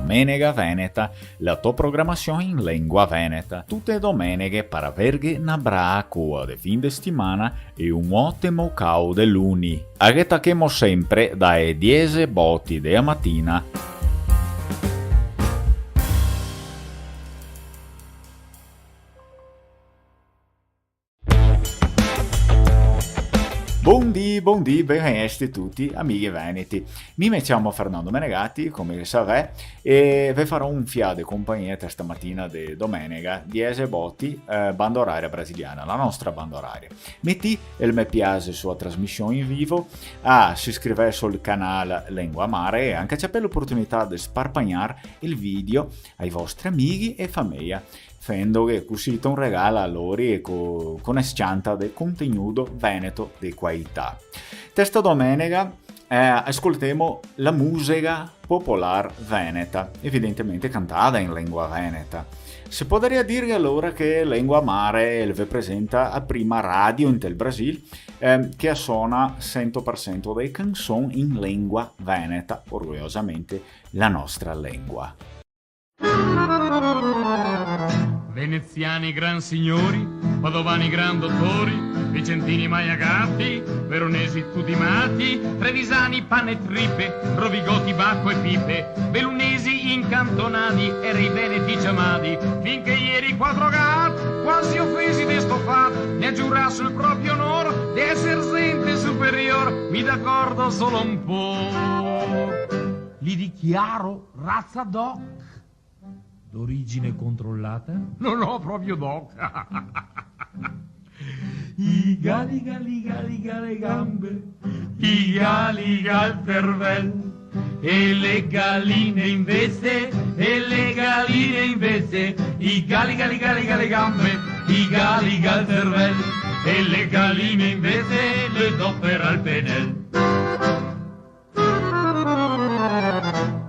Domenica Veneta, la tua programmazione in lingua veneta. Tutte domeniche per averghe una bracua di fin de settimana e un ottimo cau de luni. Aghetachemo sempre dalle 10 botti della mattina. Buondì, benvenuti tutti, amici veneti. Mi chiamo Fernando Menegatti, come sapete, e vi farò un fiato di compagnia questa mattina di domenica, 10 botti, banda oraria brasiliana, la nostra banda oraria. Metti il mi piace sulla trasmissione in vivo, si iscrivere sul canale Lingua Mare e anche c'è per l'opportunità di sparpagnare il video ai vostri amici e famiglia. Fendo che così un regalo a loro e con escianta del contenuto veneto di qualità. Questa domenica ascoltiamo la musica popolare veneta, evidentemente cantata in lingua veneta. Si potrebbe dire allora che Lingua Mare vi presenta la prima radio in tel Brasile che suona 100% dei canzoni in lingua veneta, orgogliosamente la nostra lingua. Veneziani gran signori, padovani gran dottori, vicentini maiagatti, veronesi tutti matti, trevisani panne e trippe, rovigoti bacco e pipe, bellunesi incantonati e rei veneti chiamati, finché ieri quattro gat, quasi offesi de sto fatto, ne giurà sul proprio onor di essere gente superior, mi d'accordo solo un po'. Li dichiaro razza doc. D'origine controllata? Non ho proprio doc. I gali le gambe, i gali il cervello, e le galline invece, i gali le gambe, i gali il cervello, e le galline invece le do per al penel.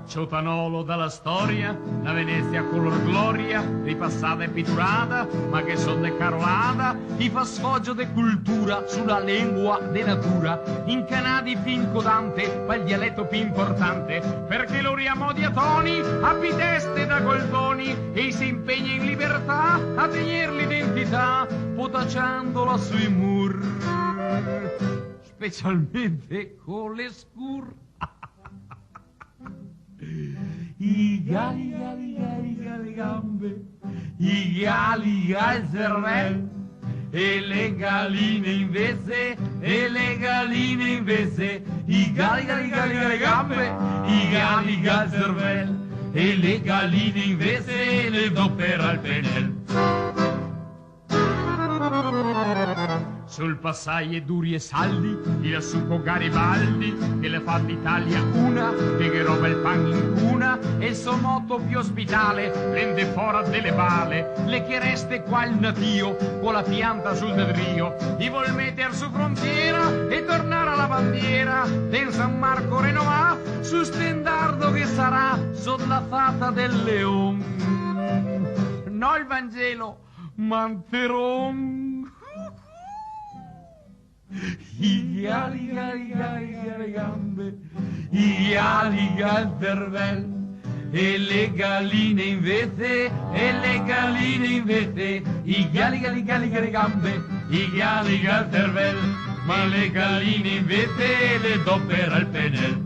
Ciotanolo dalla storia, la Venezia color gloria, ripassata e pitturata, ma che son de carolata, i fa sfoggio de cultura sulla lingua de natura, incanadi fin codante, pa il dialetto più importante, perché lo riamo a toni, abbi teste da goldoni, e si impegna in libertà a tener l'identità, potacciandola sui mur, specialmente con le scur. I gali gambe, i gali al cervello, e le galline invece, i gali gambe, i gali al cervello, e le galline invece le do per al penel. Sul passaie duri e saldi, il succo Garibaldi, che le fa d'Italia una, che roba il pan in cuna, e il suo motto più ospitale, prende fora delle bale, le che reste qua il natio, con la pianta sul dedrio, di vol metter su frontiera, e tornare alla bandiera, del San Marco Renovà, su stendardo che sarà, sotto la fata del leon. No il Vangelo, Manteron. I gali gambe, i gali il cervello, e le galline invece, i gali gambe, i gali il cervello, ma le galline invece le do per al penel.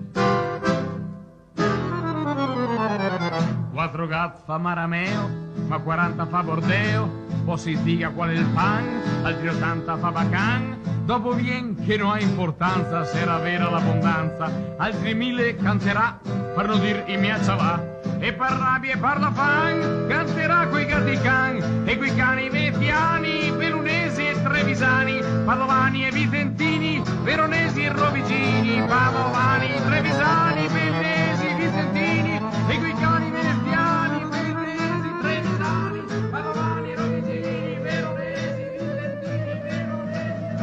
Quattro gat fa marameo, ma 40 fa bordeo, poi si dica qual è il pan, altri 80 fa bacan, dopo vien che non ha importanza se era vera l'abbondanza, altri 1000 canterà per non dir i miaccia va, e per rabbia e per la fan canterà coi gatti can, e coi cani veneziani, bellunesi e trevisani, padovani e vicentini, veronesi e rovigini, padovani, trevisani, bellunesi, vicentini, e coi cani veneziani, bellunesi, trevisani, padovani, rovigini, veronesi, vicentini, veronesi,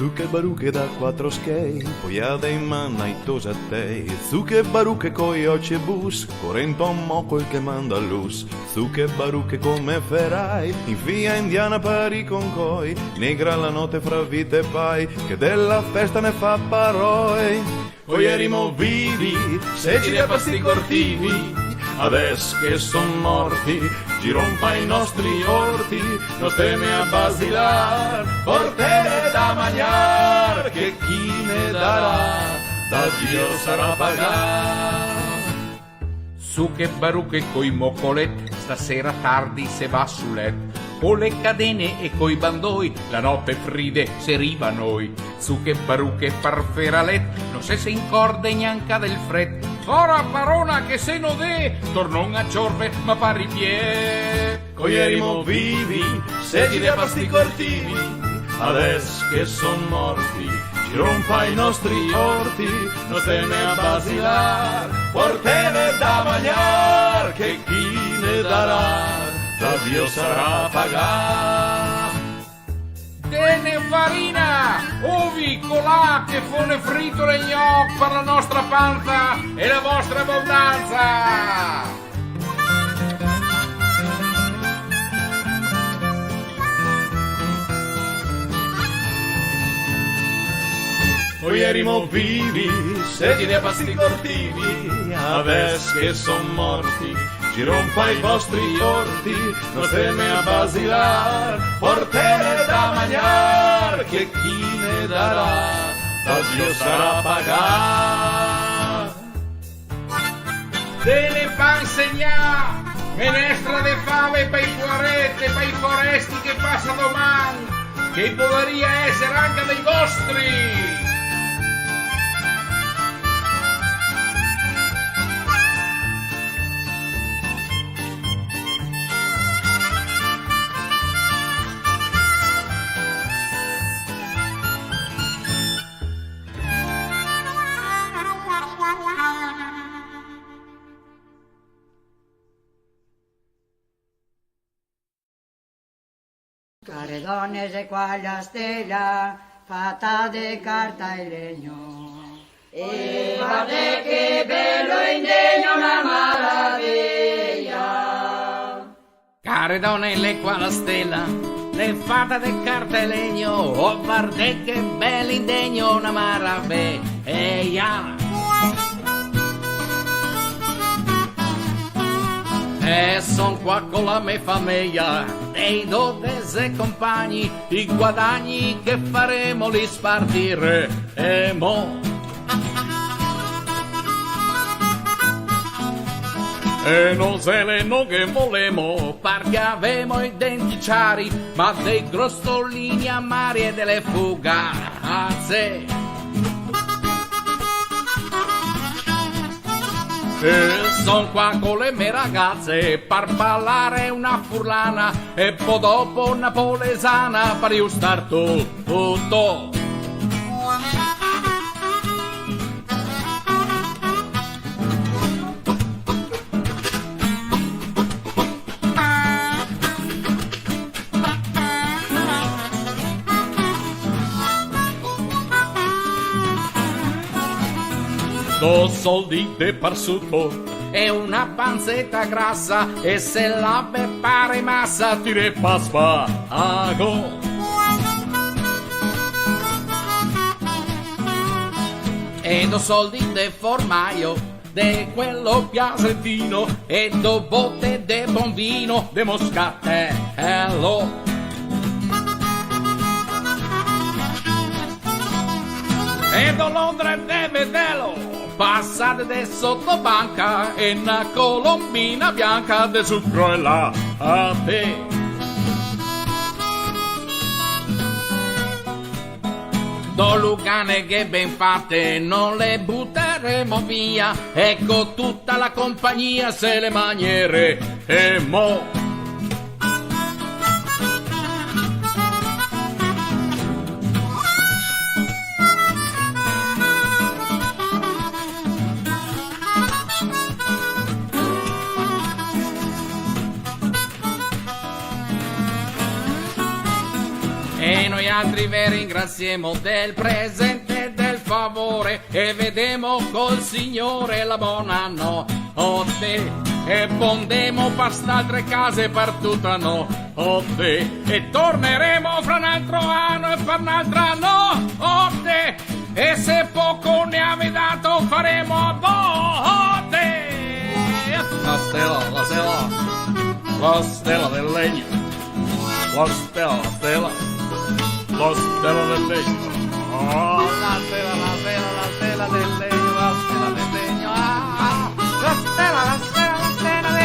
Zucche baruche da quattro schei, poi ada in manna i tos a te. Zucche baruche coi occhi e bus, corrento un moco il che manda luz. Zucche baruche come ferai, in via indiana pari con coi. Negra la notte fra vite e pai, che della festa ne fa paroi. Poi erimo vivi, secidi e pasti cortivi, adesso che son morti, girompa i nostri orti, nos teme a basilar, portere da mangiar, che chi ne darà, da Dio sarà pagar. Su che baruche coi moccolet, stasera tardi se va su letto, con le cadene e coi bandoi, la notte fride se riva noi. Su che baruche parferalet, non se incorde neanche del fred. Ora parona che se no de, tornon a ciorbe ma pari pie. Coi erimo vivi, secidi e pasti cortivi, adesso che son morti, ci rompa i nostri orti, nos teme a basilar, portene da mangiar, che chi ne darà, da Dio sarà pagar. Tene farina, ovi, colà, che fone fritto le gnocchi per la nostra panza e la vostra abbondanza. Noi erimo vivi, secidi e pasti cortivi, adesso che son morti, ci rompa i vostri orti, nos teme a basilar, portene da mangiar, che chi ne darà, da Dio sarà pagar. Dele pan segnà, menestra de fave per i fuarete, per i foresti che passa domani, che podria essere anche dei vostri. Care donne, se qua la stella fatta di carta e legno. E guarda che bello indegno, una maraviglia. Care donne, le qua la stella, le fatta di carta e legno. Oh, guarda che bello indegno, una maraviglia. E son qua con la mia famiglia, dei dotes e compagni, i guadagni che faremo li spartiremo. E non se le non che volemo, perché avemo i denti ciari, ma dei grossolini amari e delle fugazze. E son qua con le mie ragazze per ballare una furlana e poi dopo una polesana per io star tutto. Dos soldi de parsuto e una panzetta grassa e se la pare massa ti repaspago. E dos soldi de formaio de quello piasentino e do botte de buon vino de moscatello. E do Londra de Medello, passate de sottobanca e una colombina bianca de sucro e la a te. Do Lugane che ben fatte non le butteremo via, ecco tutta la compagnia se le mangeremo. noi altri vi ringraziamo del presente e del favore e vedemo col Signore la buona notte e bondemo past'altre case per tutta notte e torneremo fra un altro anno e per un'altra notte e se poco ne avete dato faremo a botte. La stella, la stella, la stella del legno, la stella, la stella, la stella del legno. Oh, la stella, la stella, la stella del legno, la stella del legno. Ah, la stella, la stella, la stella del legno.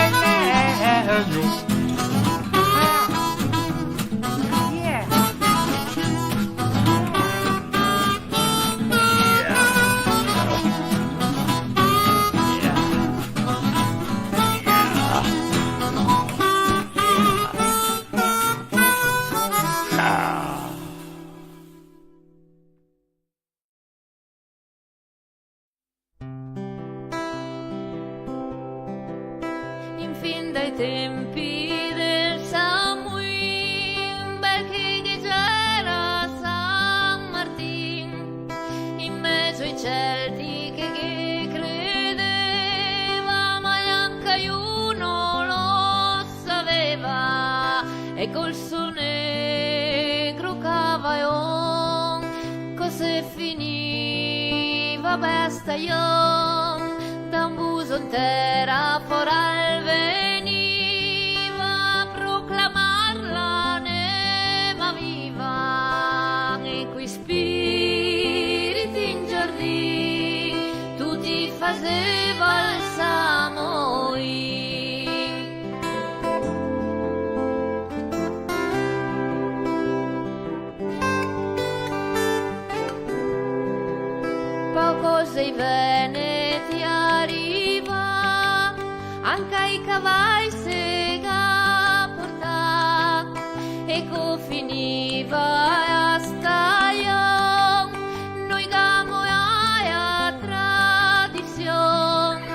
Fin dai tempi del Samhain, bel che c'era San Martin, in mezzo ai Celti che credeva, ma neanche uno lo sapeva, e col suo negro cavaion, cos'è finiva bestaglion, da un buso intera foral veniva a proclamarla neva viva, e quei spiriti in giardin tutti faceva il Samhain. Poco sei veneti arriva, anche ai cavalli sega portà, e co finiva a staio, noi gamo a tradizione,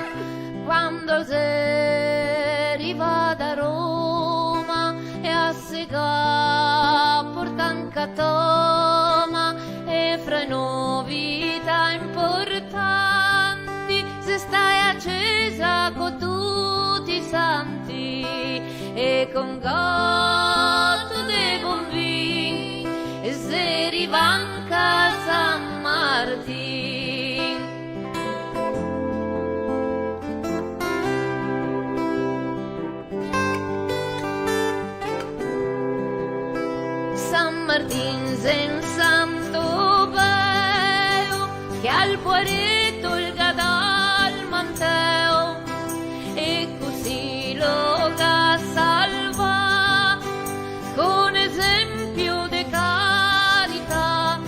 quando si arriva da Roma e a sega portan catoma, e fra i novità importanti se stai accesa con tutti i santi e con gatto dei bombini e se rivanca San Martin. San Martin sen santo bello che al poeretto il gadal manteo e così lo ga salva con esempio di carità,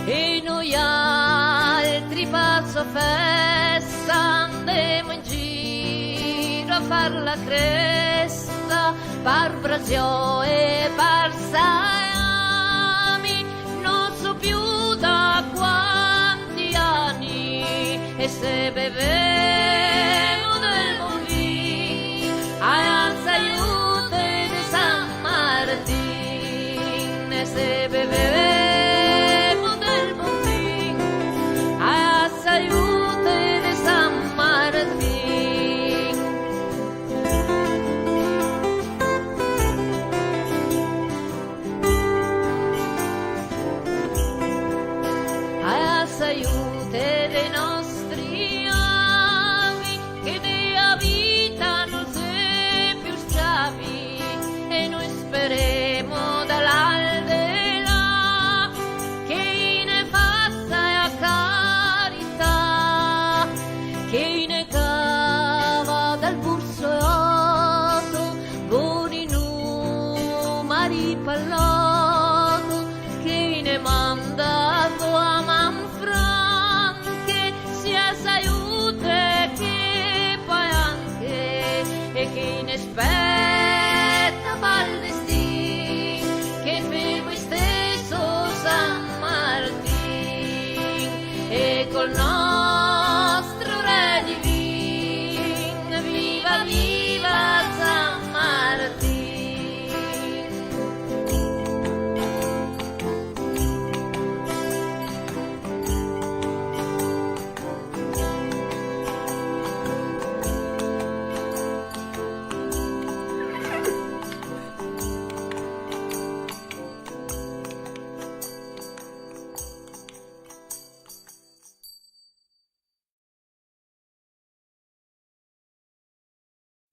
e noi altri passo festa andiamo in giro a far la cresta par Brasio e par Miami, non so più da quanti anni, e se bevevo del buon vino a salute di San Martin, e se bevevo del buon vino a salute di San Martin. Aiute dei nostri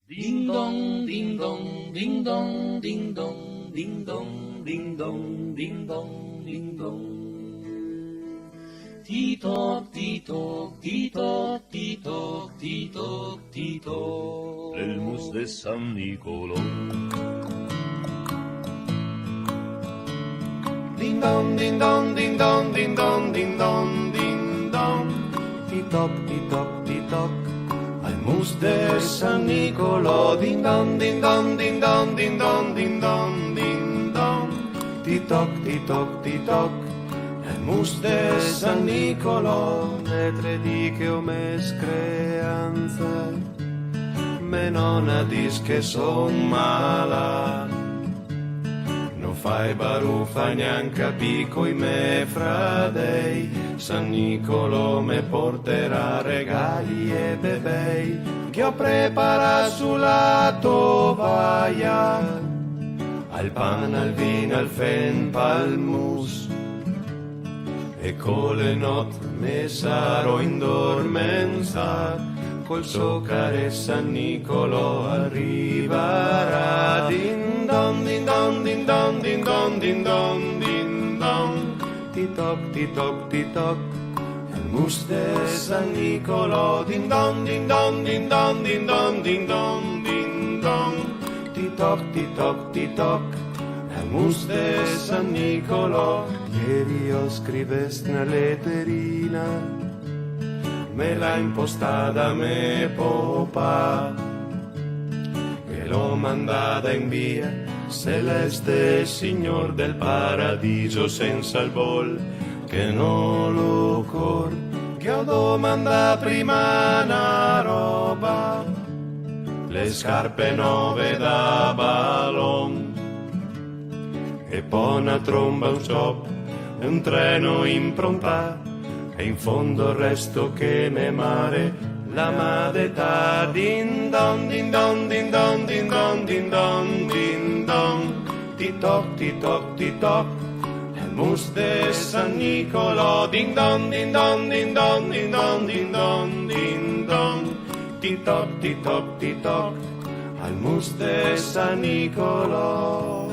Ding dong, ding dong, ding dong, ding dong, ding dong, ding dong, ding dong, ding dong. Tito, Tito, Tito, Tito, Tito, Tito, el mus de San Nicolò. Ding dong, ding dong, ding dong, ding dong, ding dong, ding dong. Titoc, titoc, titoc, al mus de San Nicolò. Ding dong, ding dong, ding dong, ding dong, ding dong, ding dong. Titoc, titoc, titoc, al mus de San Nicolò. Metre di che o mes creanza, me nonna dis che son mala. Fai barufa neanche capico i me fradei, San Nicolò me porterà regali e bebei, che ho preparato sulla tovaglia, al pan, al vino, al fen, al mus, e con le notte me sarò indormenzato, col suo care San Nicolò arriverà. Din don, din don, din don, din don, din don, din don. Titoc, titoc, titoc, il mus de San Nicolò. Din don, din don, din don, din don, din don, din don. Titoc, titoc, titoc, il mus de San Nicolò. Ieri io scrivesti una letterina, me l'ha impostata me papà, e l'ho mandata in via celeste, signor del paradiso, senza il bol che non lo cor, che ho domandato prima una roba, le scarpe nuove da ballon, e poi una tromba, un shop, un treno improntato, e in fondo il resto che ne mare la madetà. Din don, din don, din don, din don, din don, din don. Titoc, titoc, titoc, il mus de San Nicolò. Din don, din don, din don, din don, din don, din don. Titoc, titoc, titoc, al mus de San Nicolò.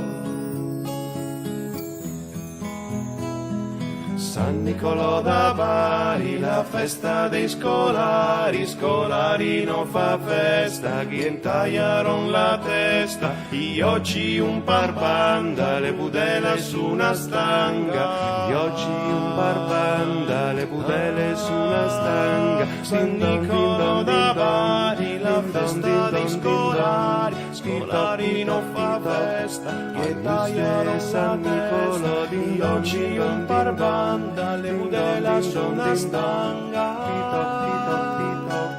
San Nicolò da Bari, la festa dei scolari, scolari non fa festa, chi intagliaron la testa, gli occhi un par banda, le budelle su una stanga, gli occhi un par banda, le budelle su una stanga. San Nicolò da Bari, la festa dei scolari, scolari non fa festa, chi intagliaron San Nicolò, gli occhi un par banda, le budella su una stanga. Titoc, titoc, titoc,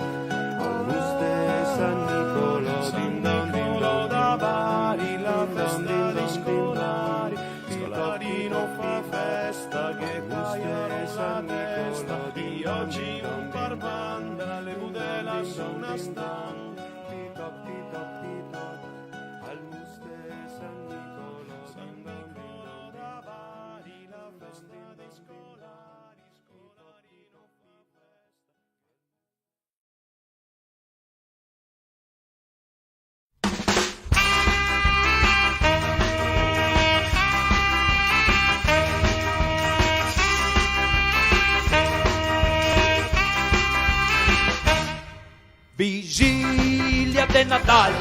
al mus de San Nicolò. San Nicolò da Bari, la festa dei scolari, scolari non fa festa, che tagliare San Nicolò. Di oggi un par banda, le budella su una stanga. Titoc, titoc, titoc, al mus de San Nicolò. San Nicolò da Bari, la festa dei scolari, scolari non fa festa. Vigilia de Natale,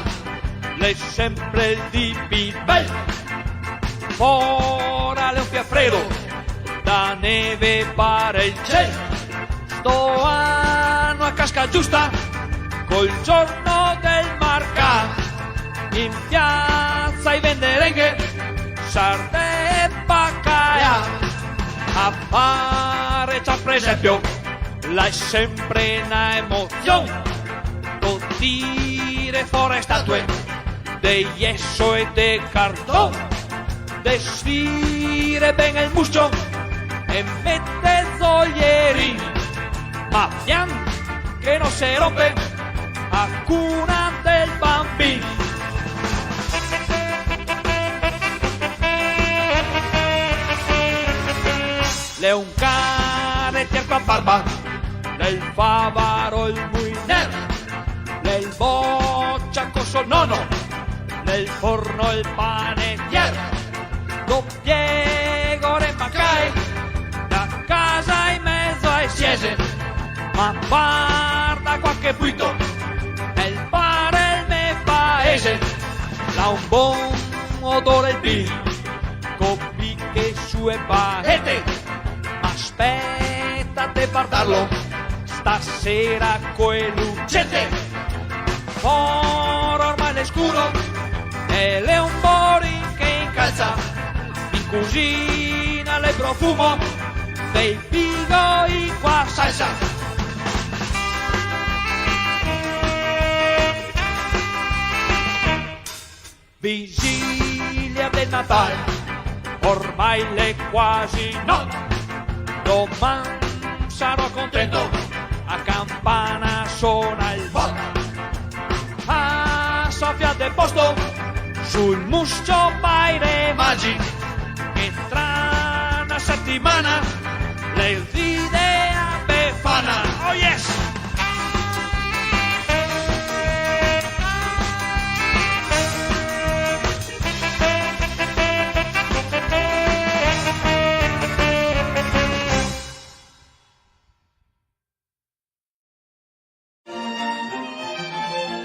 l'è sempre di più bella. Ora le un fiaffredo, da neve pare il cielo. Sto anno a casca giusta, col giorno del marca. In piazza i venderenghe, sarde e baccaia. A fare c'ha per esempio, l'è sempre una emozione. Tire fuori statue de yeso e de cartón, desfire ben il muscio e mette zoglierini, ma pian che non si rompe a cuna del bambino. Le un cane tierco a barba, nel favaro il muinero, nel boccia così messo il nonno, nel forno il panettiere, lo piegore mancai, da casa in mezzo ai siese, ma guarda qualche buito, nel fare il mio paese, l'ha un buon odore il vino, con picche sue barrette, aspettate guardarlo, stasera coi lucette, ora ormai è scuro, e le un borin che incalza, in cucina le profumo, dei figo in qua salsa. Vigilia del Natale, ormai le quasi no, domani sarò contento, a campana suona il botto, a soffia del posto, sul muscio baile magi, che tra una settimana le vide a Befana, oh yes!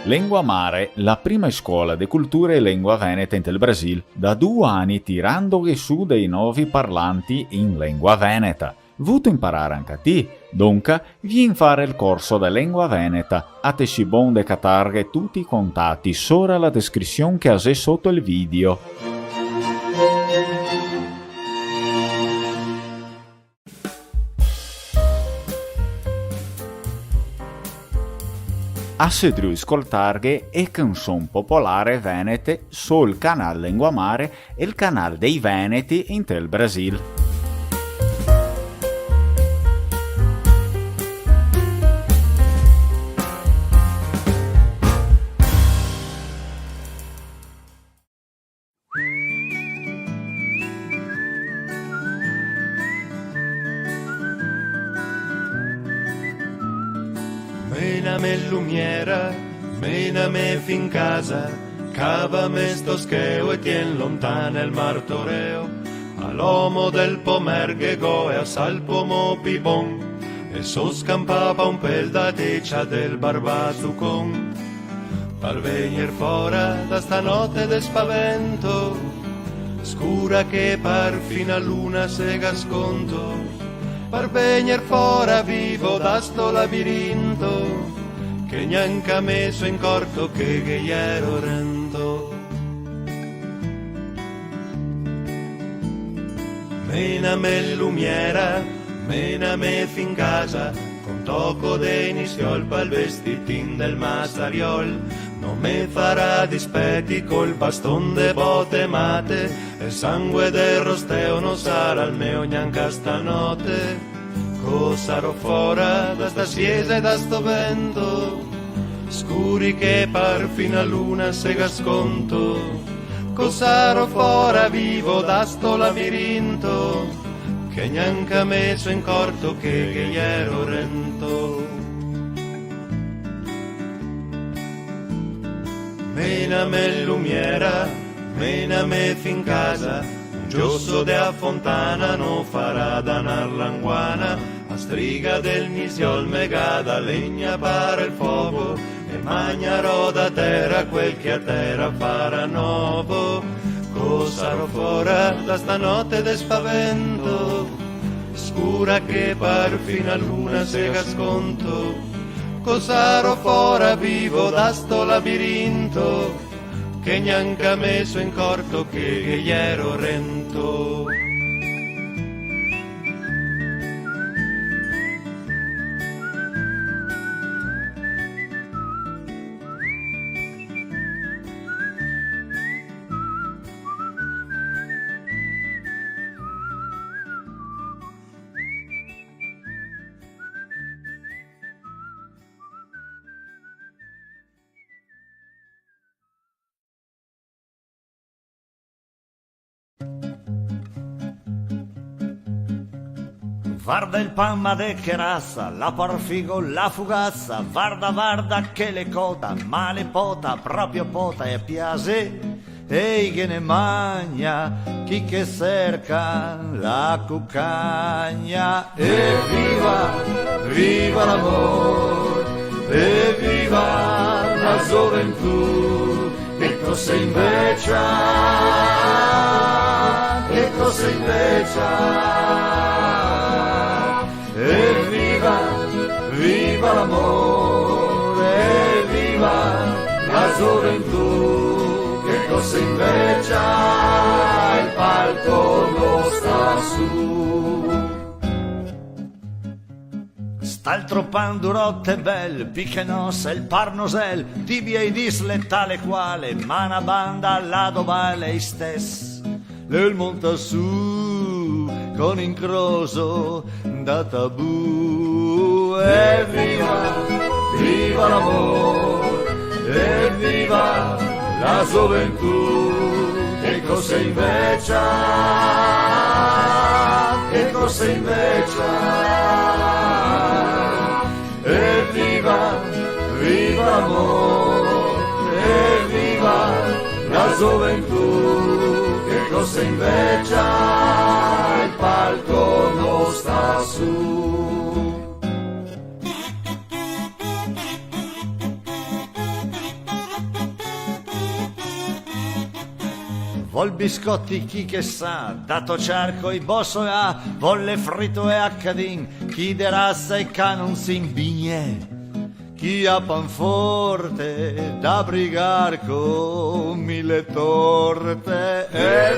Lengua Mare, la prima scuola di cultura e lingua veneta in del Brasil, da 2 anni tirando su dei nuovi parlanti in lingua veneta. Vuto imparare anche a te? Dunque, vieni fare il corso di lingua veneta. A te si bon de catarghe tutti i contatti sopra la descrizione che hai sotto il video. A sedru ascoltarghe e canzone popolare venete sul canale Lengua Mare e il canale dei Veneti in tel Brasil. Mename lumiera, mename fin casa, cavame sto scheo e tien lontana il martoreo, all'uomo del pomerghe goe a salpomo pibon, e so scampava un pel da tecia del barbazucon. Par venir fora da stanotte de spavento, scura che par fino a luna sega sconto, par venir fora vivo da sto labirinto, che neanche ha messo in corto che ero rento. Mename lumiera, mename fin casa, con tocco de nisciolpa il vestitin del mazzariol, non me farà dispetti col baston de bote mate, e sangue del rosteo non sarà il mio neanche stanotte. Cos'sarò fora da sta siesa e da sto vento, scuri che par fino a luna sega sconto. Cos'sarò fora vivo da sto labirinto, che neanche ha messo in corto che ero rento. Mename lumiera, mename fin casa, un giosso de a fontana non farà danar l'anguana, a striga del nisiol megada legna para il fuoco, e magnarò da terra quel che a terra farà nuovo. Cos'arò fora da stanotte de spavento, scura che par fino a luna sega sconto. Cos'arò fora vivo da sto labirinto, che neanche ha messo in corto che ero rento. Guarda il panma de che razza, la parfigo, la fugazza, guarda che le cota, ma le pota, proprio pota e piace, ehi che ne magna, chi che cerca la cuccagna. E viva l'amore, e viva la gioventù, che cosa invece, che cosa invece. E viva l'amore, e viva la gioventù, che cosa invece il palco non sta su. St'altro pandurotte bel, pichenosa, il parnosel, tibia e disle tale quale, ma una banda alla dovale istes, nel monta su con incroso da tabù. E viva l'amore, e viva la gioventù, che cosa invece, che cosa invece. E viva l'amore, e viva la gioventù, che cosa invece il palco non sta su. Vol biscotti chi che sa, dato cerco i bosso e a, volle fritto e accadin, chi de razza e canon sin bigne. Chi ha panforte da brigar con 1000 torte. E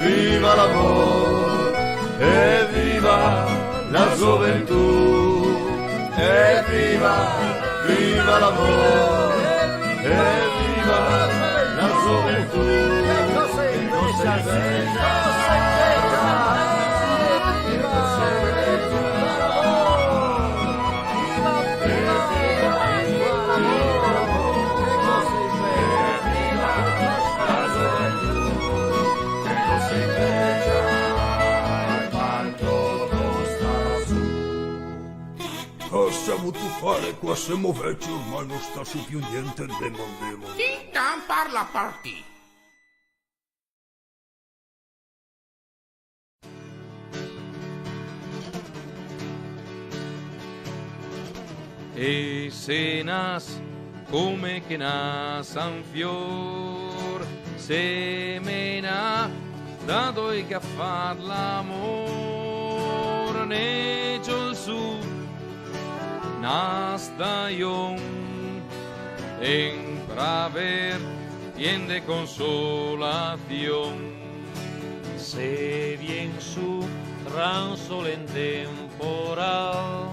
viva l'amore, e viva la gioventù, e viva l'amore, e viva la gioventù, che cosa invece. Cosa ha avuto fare qua siamo vecchi, ormai non sta su più niente, andiamo. Tintan parla per te. E se nas come che nas un fior, semena da doi che far l'amor, ne giù su nastayon en praver bien de consolación. Se vien su transol en temporal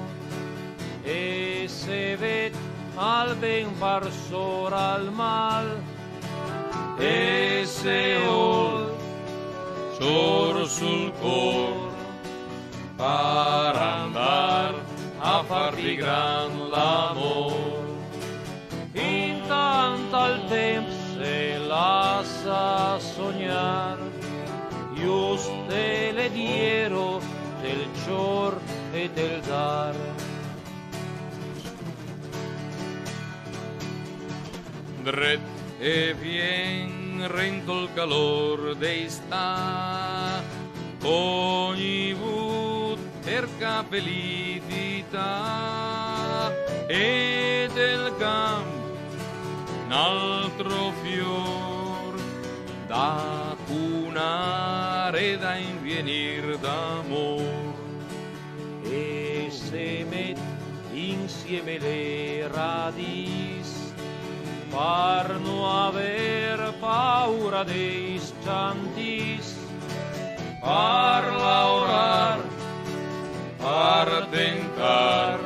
e se vet al ben parsor al mal, e se ol sor sul cor per andar a farti gran l'amor. Intanto al tempo se lascia sognar, giuste le diero del cior e del dar. Dret e vien rento il calor dei sta, ogni vut per capellitività, e del camp un altro fior da cunare, da invienir d'amor. E se met insieme le radis, per non aver paura dei cantis, per laurar, per tentar,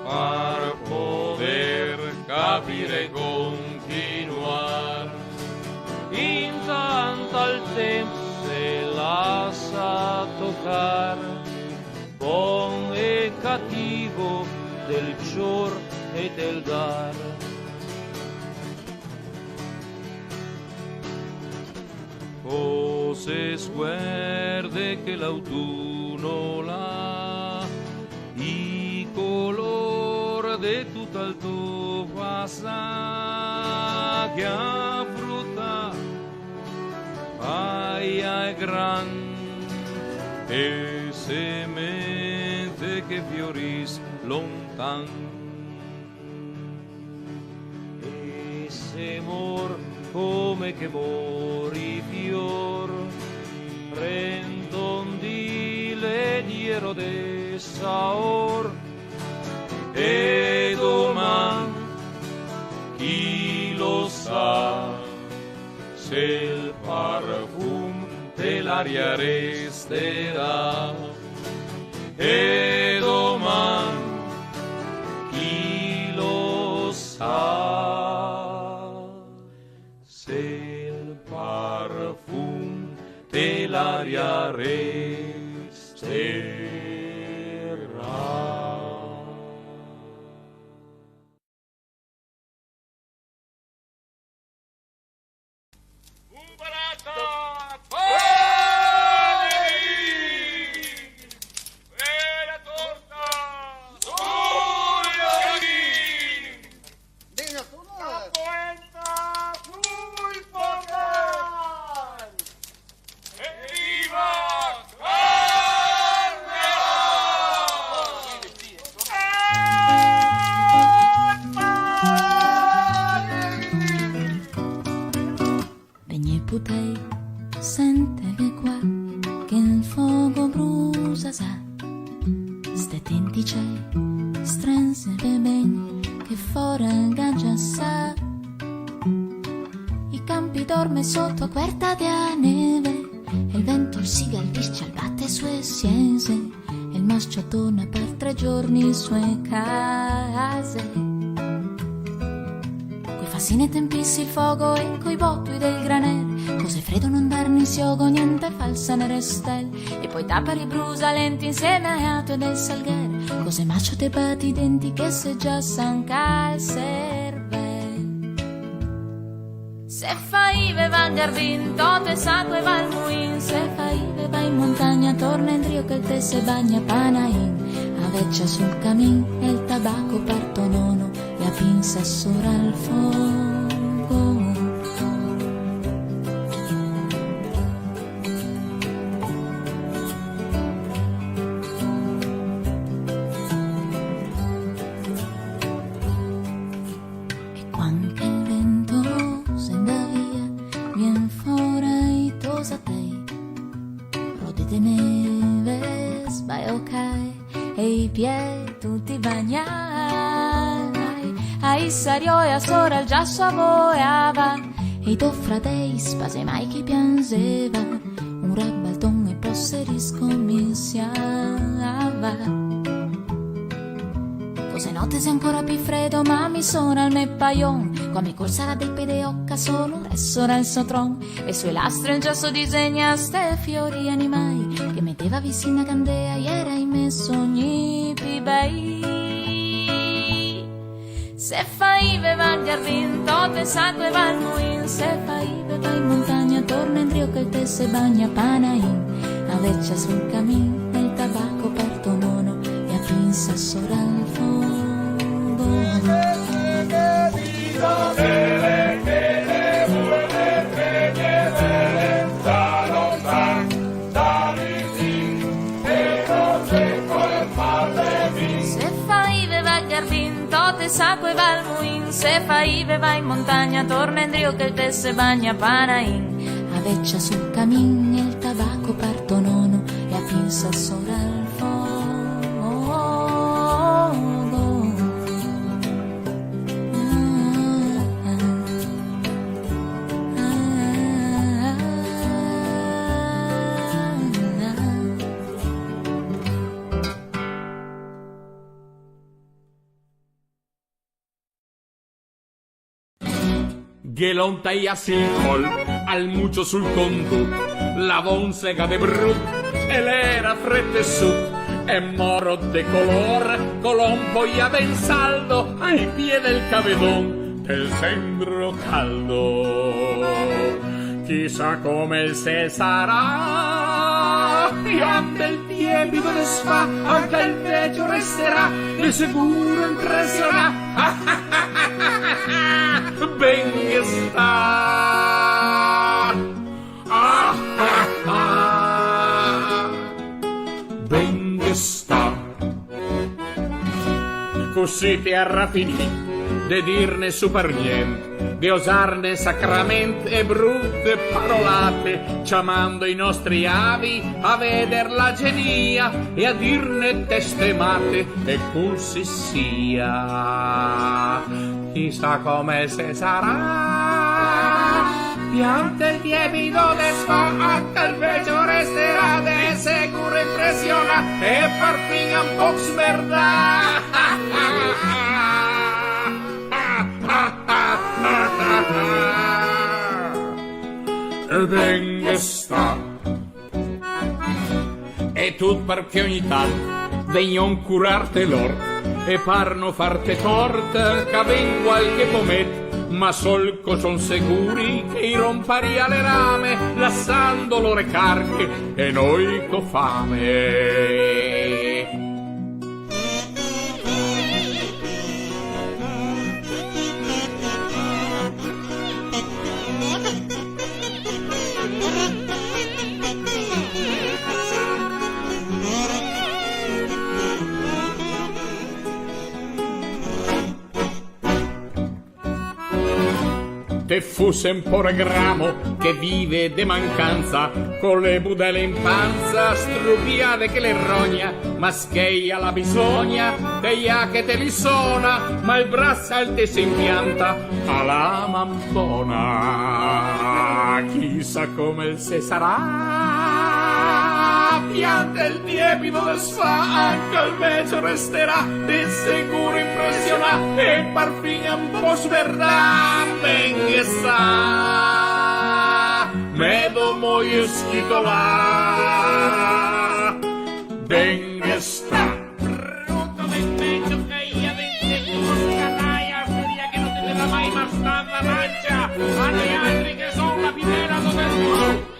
per poter capire e continuar. Intanto al tempo se lascia tocar, buon e cattivo del cior e del dar. O se sguarde che l'autunno sola y color de tu alto pasa que a fruta vaya gran e semente che fioris lontan e se mor come che mori fior rendon di leggero de saor e doman chi lo sa se il parfum dell'aria resterà e doman chi lo sa se il parfum dell'aria resterà. Sente che qua che il fuoco brucia sa ste tinti c'è strense per ben che fuori già sa i campi dorme sotto querta di neve e il vento il sigaldisce al batte sue siese e il mascio torna per 3 giorni sue case. Fascine tempissi il fuoco e coi bottui del granere, cose freddo non darni siogo, niente falsa né restel, e poi tappari brusa lenti insieme a ato del salghere, cose macio te batti i denti che se già sanca il serve. Se fai va al vinto, te sacque va al muin, se fai va in montagna, torna in trio che te se bagna panain, a veccia sul camin e il tabacco parto nono, la pinza sopra il fuoco. E quando il vento se andà via, vien fuori i tosa te, rodi di neve, sbaiocai, e i piedi tutti bagnai. Ai sario e a sora il giasso avoiava e i tuoi fratelli spase mai che piangeva un rabbalton e posseri scommissiava cose notte se ancora più freddo ma mi suona al me paion come col sarà del pedeocca solo ressora il sotron e sui lastri il giasso disegnaste fiori animai che metteva vicina candea e era in me sogni più bei. Se fai va al vinto, te sacque va al muin, se fai va in montagna, torna in trio che te se bagna panain, a veccia sul camin, e il tabacco parto mono, e a pinza sopra il fuoco. Se fai va al vinto, te sacque va al muin, se fai va in montagna, torna in trio che il te se bagna panain, a veccia sul camin, e il tabacco parto nono, e a pinza sopra il fuoco. Gelontai a Silcol, al mucho sul contu, la vonsega de brut, e l'era frette su, e moro de color, colombo ya ben saldo, ai piedi del cabedón, del centro caldo. Chissà come se sarà, e ande il debito desfà, anche il vecchio resterà, di sicuro impressionerà. Ben che sta. Ben che sta. Così terra finì, de dirne su per niente, di osarne sacramente e brutte parolate, chiamando i nostri avi a veder la genia e a dirne testemate, e così sia. Chissà come se sarà, piante il debito desfà, anche il vecchio resterà, de sicuro impressiona e par fin un po' smerdà. E ben che sta. E tut perché ogni tanto vegnon curarte lor e parno farte torta che ven qualche pomet, ma solco son sicuri che irromparia le rame lasciando loro carche e noi co fame. Te fosse un po' gramo che vive de mancanza, con le budelle in panza, strupiate che le rogna, ma scheia la bisogna, teia che te li sona, ma il braccio te si impianta alla mampona. Chissà come se sarà, pianta il debito desfà, anche il vecchio resterà, di sicuro impressiona e par fin un po' sverdà. Ben che sa, me domo je schitola, ben che sta. Pronto ben peggio che io avete scataia, seria che non te la mai bastata mangia, a noi altri che sono la pinera dove tu.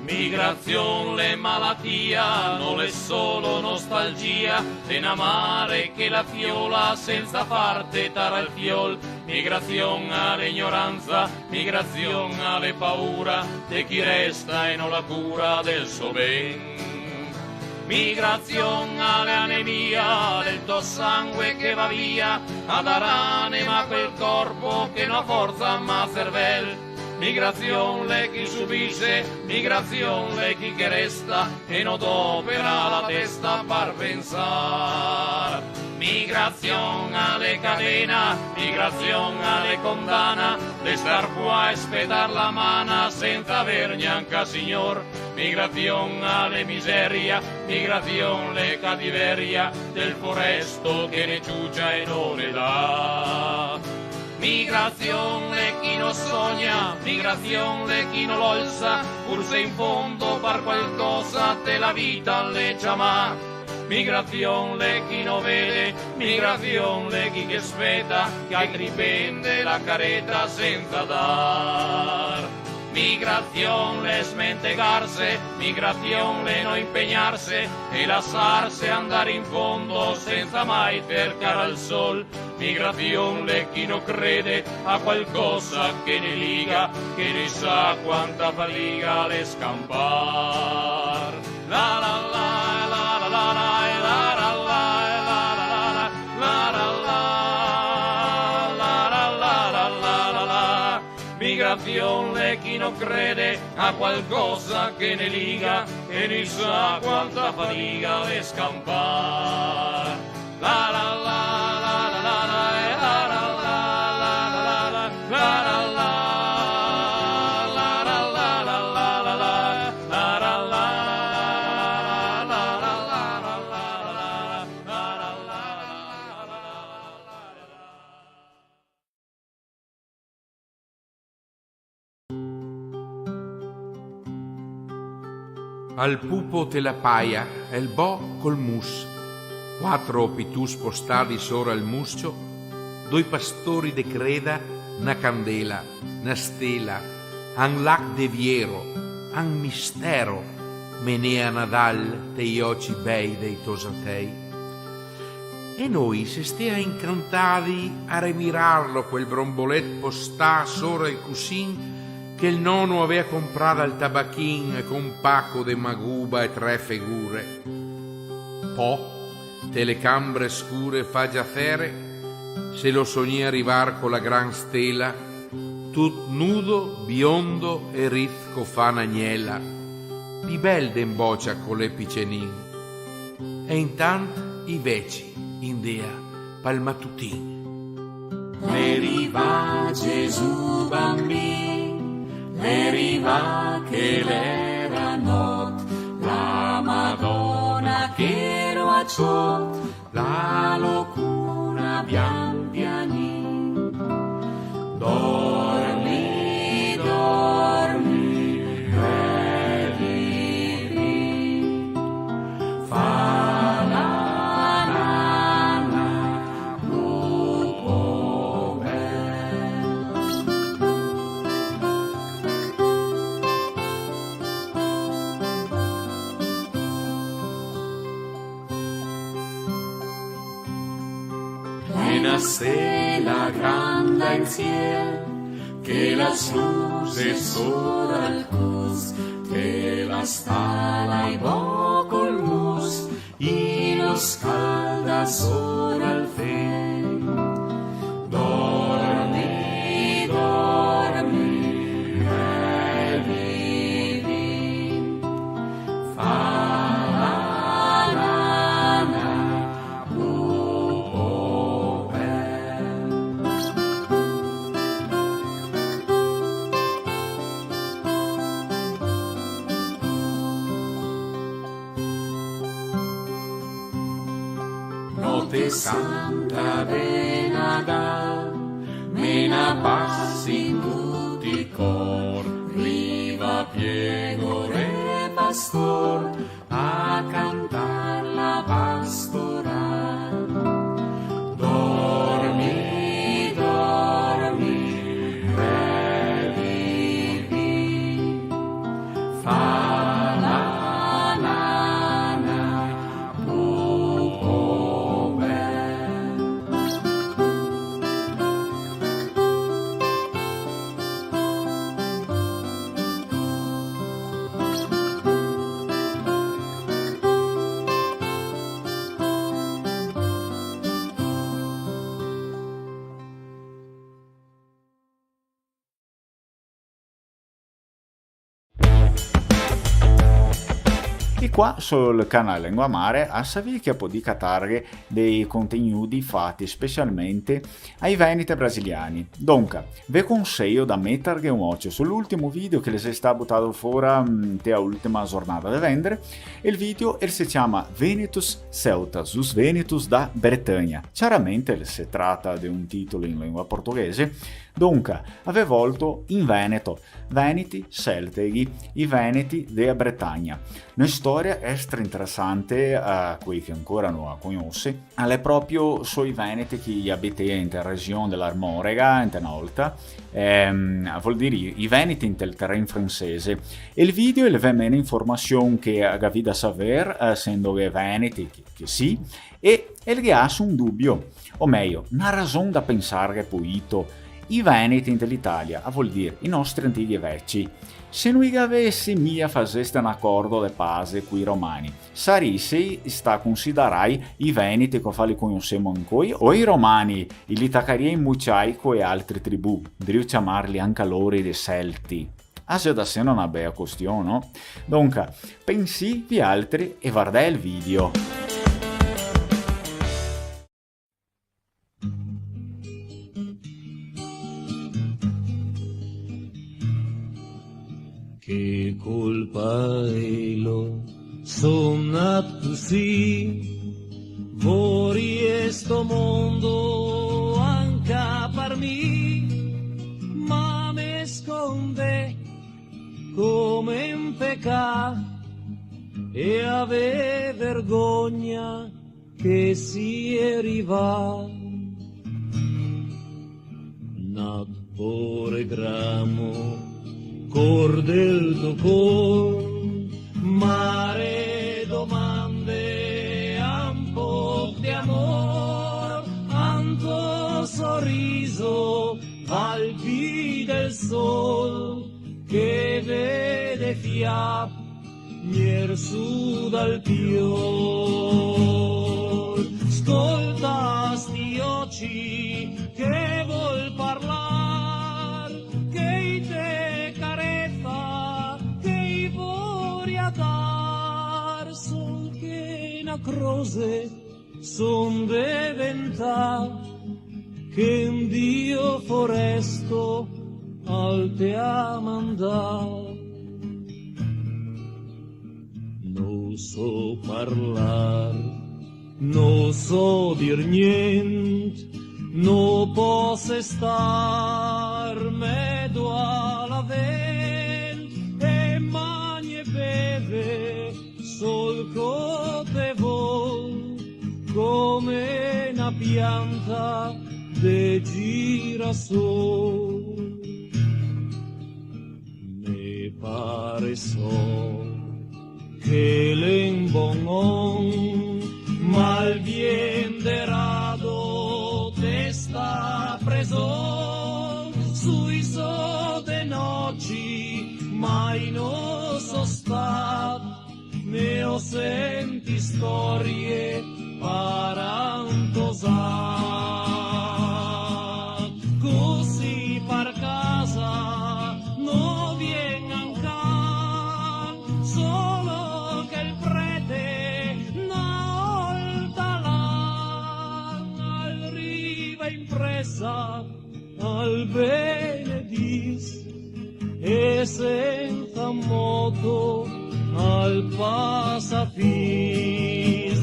Migrazione, malattia, non è solo nostalgia, de amare che la fiola senza farte tara il fiol. Migrazione all'ignoranza, migrazione alle paura, de chi resta e non la cura del suo ben. Migrazione all'anemia del tuo sangue che va via, ad aranima quel corpo che non forza ma cervel. Migrazione chi subisce, migrazione chi che resta e non opera la testa per pensare. Migrazione alle cadena, migrazione alle condanna, de star qua e spettar la mana senza aver neanche signor. Migrazione alle miseria, migrazione cattiveria del foresto che ne ciuccia e non ne dà. Migrazione chi non sogna, migrazione chi non lo sa, forse in fondo per qualcosa te la vita le chiama. Migrazione chi non vede, migrazione chi che aspetta, che altri pende la careta senza dar. Migrazione smentegarse, migrazione non impegnarse e lasciarsi andare in fondo senza mai cercare al sol. Migrazione chi non crede a qualcosa che ne liga, che ne sa quanta fatica le scampar. La la la la la la la la la la. Migrazione chi non crede a qualcosa che ne liga, che ne sa quanta fatica le scampar. La la la la la la la la la la la la. Al pupo te la paia, e il bo col mus. 4 pitus spostati sopra il muscio, 2 pastori de creda, una candela, una stela, un lac de viero, un mistero, menea Nadal dei occhi bei dei tosatei. E noi se stea incantati a remirarlo quel brombolet postà sopra il cusin che il nonno aveva comprato al tabacchin con un pacco de maguba e 3 figure. Po' telecambre scure fa giafere, se lo sogni arrivar con la gran stella, tut nudo, biondo e rizco fa n'agnella, pi bel d'imboccia con le picenin. E intant i veci, in dea, pal matutin. Le riva Gesù bambin, le riva che l'era not, la Madonna che lo acciò, la locura pian pianin. Dormi, dormi, e vivi, fa la nana, lupo bello. Plena stella grande in ciel, che la luce sopra il cus, che la stalla i bo col mus, y lo scalda sopra il fe. Dormi, dormi, e vivi, fa la lana, lupo bello. Notte santa de Nadal, mena passi in tutti i cor, riva piego re pastor, a cantar la pastoral. Dormi, dormi, e vivi, fa la nana, lupo bello. E qua sul canale Lingua Mare a sapere che può catarre dei contenuti fatti specialmente ai veneti brasiliani. Dunque, vi consiglio da mettere un occhio sull'ultimo video che les è stato buttato fuori te a ultima giornata da vendere. Il video si chiama Venetus Celtas, os Venetus da Bretagna. Chiaramente si tratta di un titolo in lingua portoghese, dunque aveva volto in Veneto, Veneti Celteghi, i Veneti della Bretagna. Una storia extra interessante a quelli che ancora non la conosce, è proprio sui Veneti che abitano in regione dell'Armorega, in Tenolta, vuol dire i Veneti in terreno francese. Il video è meno informazione che avevi da sapere, essendo che Veneti che sì, e il ha un dubbio, o meglio, una ragione da pensare che poi i Veneti dell'Italia, vuol dire i nostri antichi vecchi. Se noi avessi mia faceste un accordo di pace con i romani, saresti sta considerai i Veneti che li conosciamo ancora o i romani li taccaria in mucciai con altre tribù, direi chiamarli anche loro dei Celti. Se da sé non è una bella questione, no? Dunque, pensi vi altri e guardai il video. Che colpa è lo son nato sì, vorrei sto mondo anche per me, ma mi sconde come un peccato e ave vergogna che si arriva. Nad pore gramo, cor del tuo cor, mare domande, un po' di amor, tanto sorriso, alpi del sol, che vede fiap, nier su dal pior. Ascolta sti occhi che vuol parlar, che te carezza, che voria dar, sol che na croce son de ventà, che un Dio foresto al te ha mandato. Non so parlar, non so dir niente, non posso star medo alla vent, e mangi e beve sol cote vol, come una pianta de girasol. Me pare so che l'embonon mal bien de rado te sta preso sui so de noci, mai no so stat, ne ho senti storie parantosat, così par casa no vien ancan, solo che il prete n'olta al riva impressa al benedis, e senza moto al pasapis.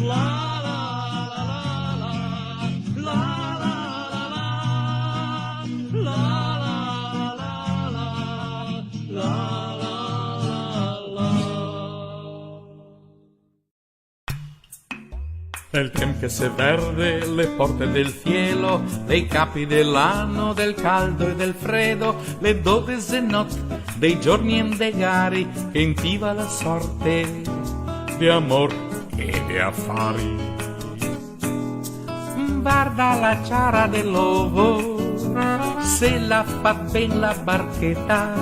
La Nel tempo che se verde le porte del cielo, dei capi dell'anno, del caldo e del freddo, le 12 notti dei giorni endegari, che intiva la sorte di amor e di affari. Guarda la ciara dell'ovo, se la fa ben la barchetta,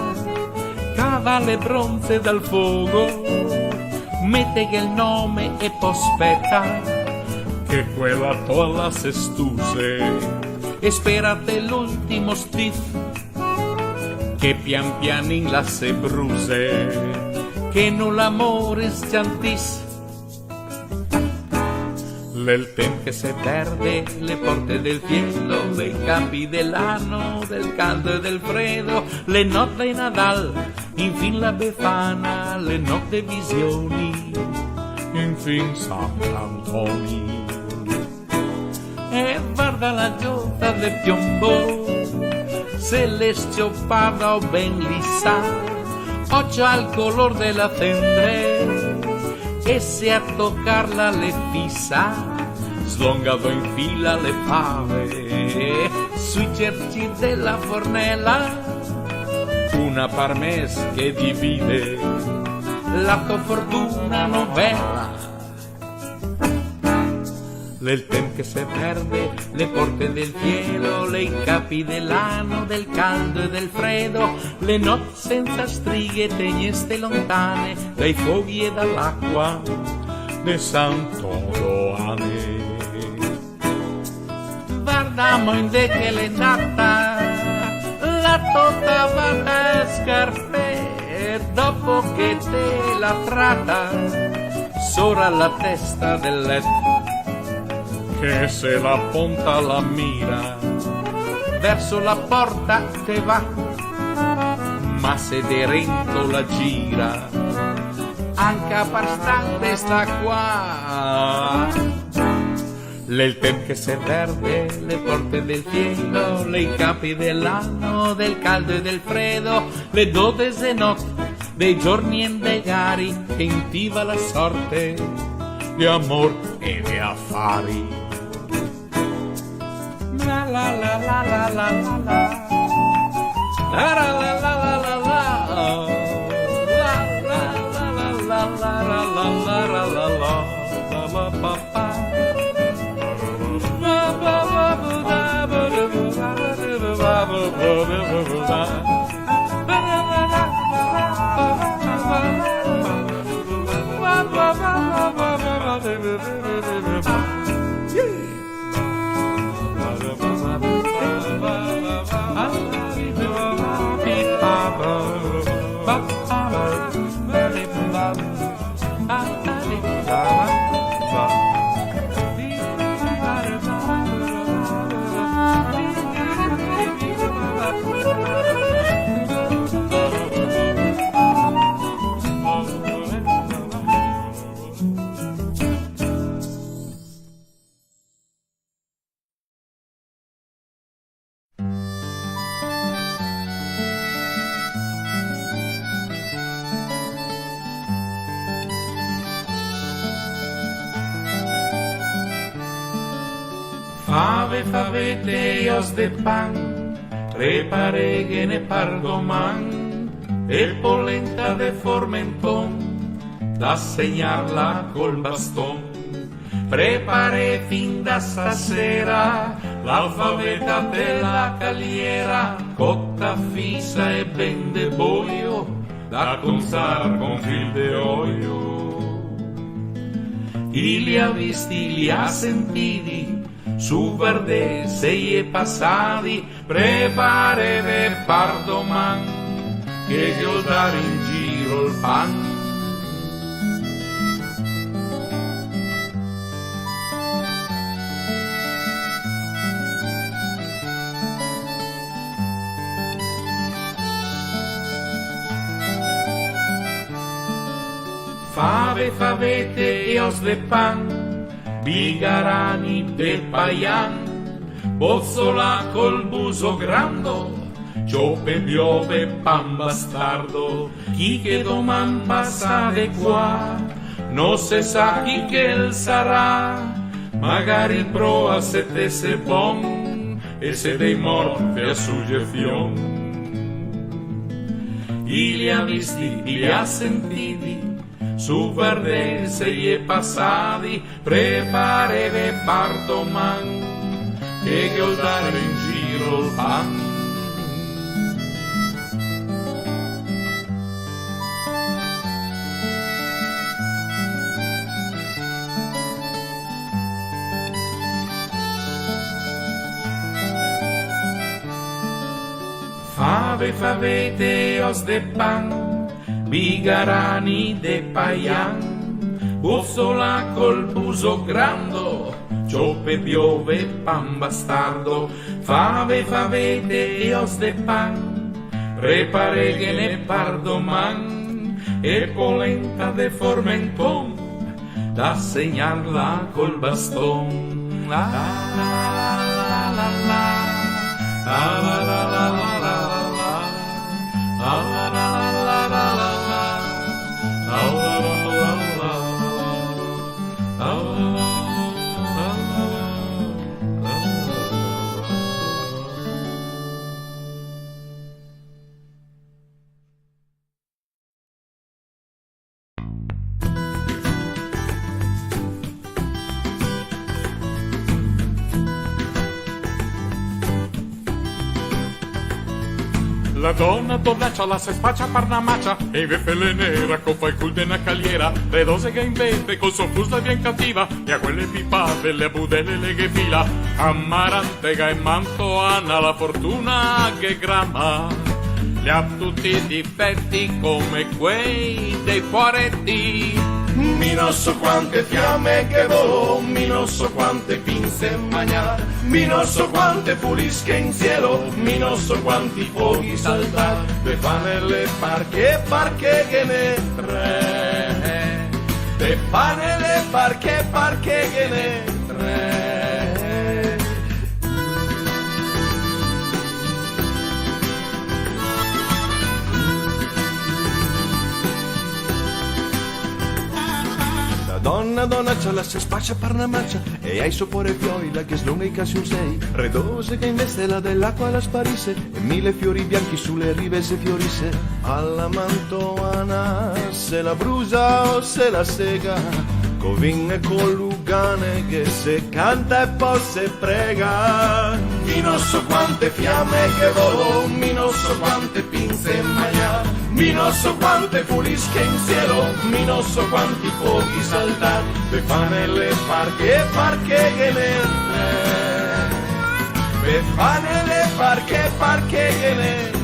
cava le bronze dal fuoco, mette che il nome e pospetta che quella tolla se stuse e sperate l'ultimo stiff che pian pianin la se bruse, che non l'amore sciantis. Nel tempo che se perde le porte del cielo, dei campi dell'anno, del caldo e del freddo, le notte di Nadal, infin la Befana, le notte visioni, infin Sant'Antonio. E guarda la giota del piombo, se le scioppada o ben lisa, occhio al color della tendre, e se a toccarla le fissa, slongato in fila le fave, sui cerci della fornella, una parmes che divide la tua fortuna novella. Nel tempo che se perde le porte del cielo, le capi dell'anno, del caldo e del freddo, le notti senza stringhe tegneste lontane dai fuochi e dall'acqua de Sant'Oloane. Guardamo in de che l'è andata la tota vada scarpe, dopo che te la tratta sopra la testa del letto, che se la punta la mira verso la porta te va, ma se de rento la gira anche bastante sta qua. Nel tempo che se perde le porte del cielo, le capi dell'anno, del caldo e del freddo, le 12 notti dei giorni e dei gari che intiva la sorte di amor e di affari. La la la la la la la la. La la la la la la la. La la la la la la la la la la la la pa pa. Ba ba ba ba ba ba Fave, favete, os de pan, prepare que ne pargoman, e polenta de formentón, da señarla col bastón. Prepare fin da stasera, l'alfabeta della caliera, cotta fisa e ben de bollo, da consar con fil de olio. Li ha visti, li ha sentiti, su verde sei e passati, prepare de pardoman, che io dare in giro il pan. Fave, favete e os de pan, bigarani de paian, bozzola col buso grando, ciope piove pan bastardo, chi che doman passa de qua, non se sa chi che il sarà, magari proa se te se bon, e se dei morti a suggezion. Li ha visti, li ha sentiti, su verde sei e passati, prepare de pardoman, che io dare in giro il pan. Fave, favete, os de pan, bigarani de paian, bozzola col buso grando, ciope piove pan bastardo. Fave, favete e os de pan, prepare che ne pardoman, e polenta de formentón, da segnarla col baston. La la la la la la la la la la la la la la la. La donna tornaccia la se spaccia parnamaccia e invece le nera coppa il cul della caliera, le dose che invece col suo fusto bien cattiva e a quelle pipate le budelle le che fila, ammarantega e manto Anna la fortuna che grama, li ha tutti i difetti come quei dei poretti. Mi non so quante fiamme che volò, mi non so quante pinze mangiare, mi non so quante pulische in cielo, mi non so quanti fuochi saltar, pe fa nelle parche che ne tre, pe fa nelle parche che ne tre. Madonna, donna, c'ha la se spaccia per una marcia e hai sopore fioila che slunga i casi un sei. Redose che investe la dell'acqua la sparisse e 1000 fiori bianchi sulle rive se fiorisse. Alla mantovana se la brusa o se la sega, covin e con Lugane che se canta e poi se prega. Mi non so quante fiamme che volò, mi non so quante pinze maglia, mi non so quante pulische in cielo, mi non so quanti fuochi saltar, per fare le parche che ne per fare le parche che ne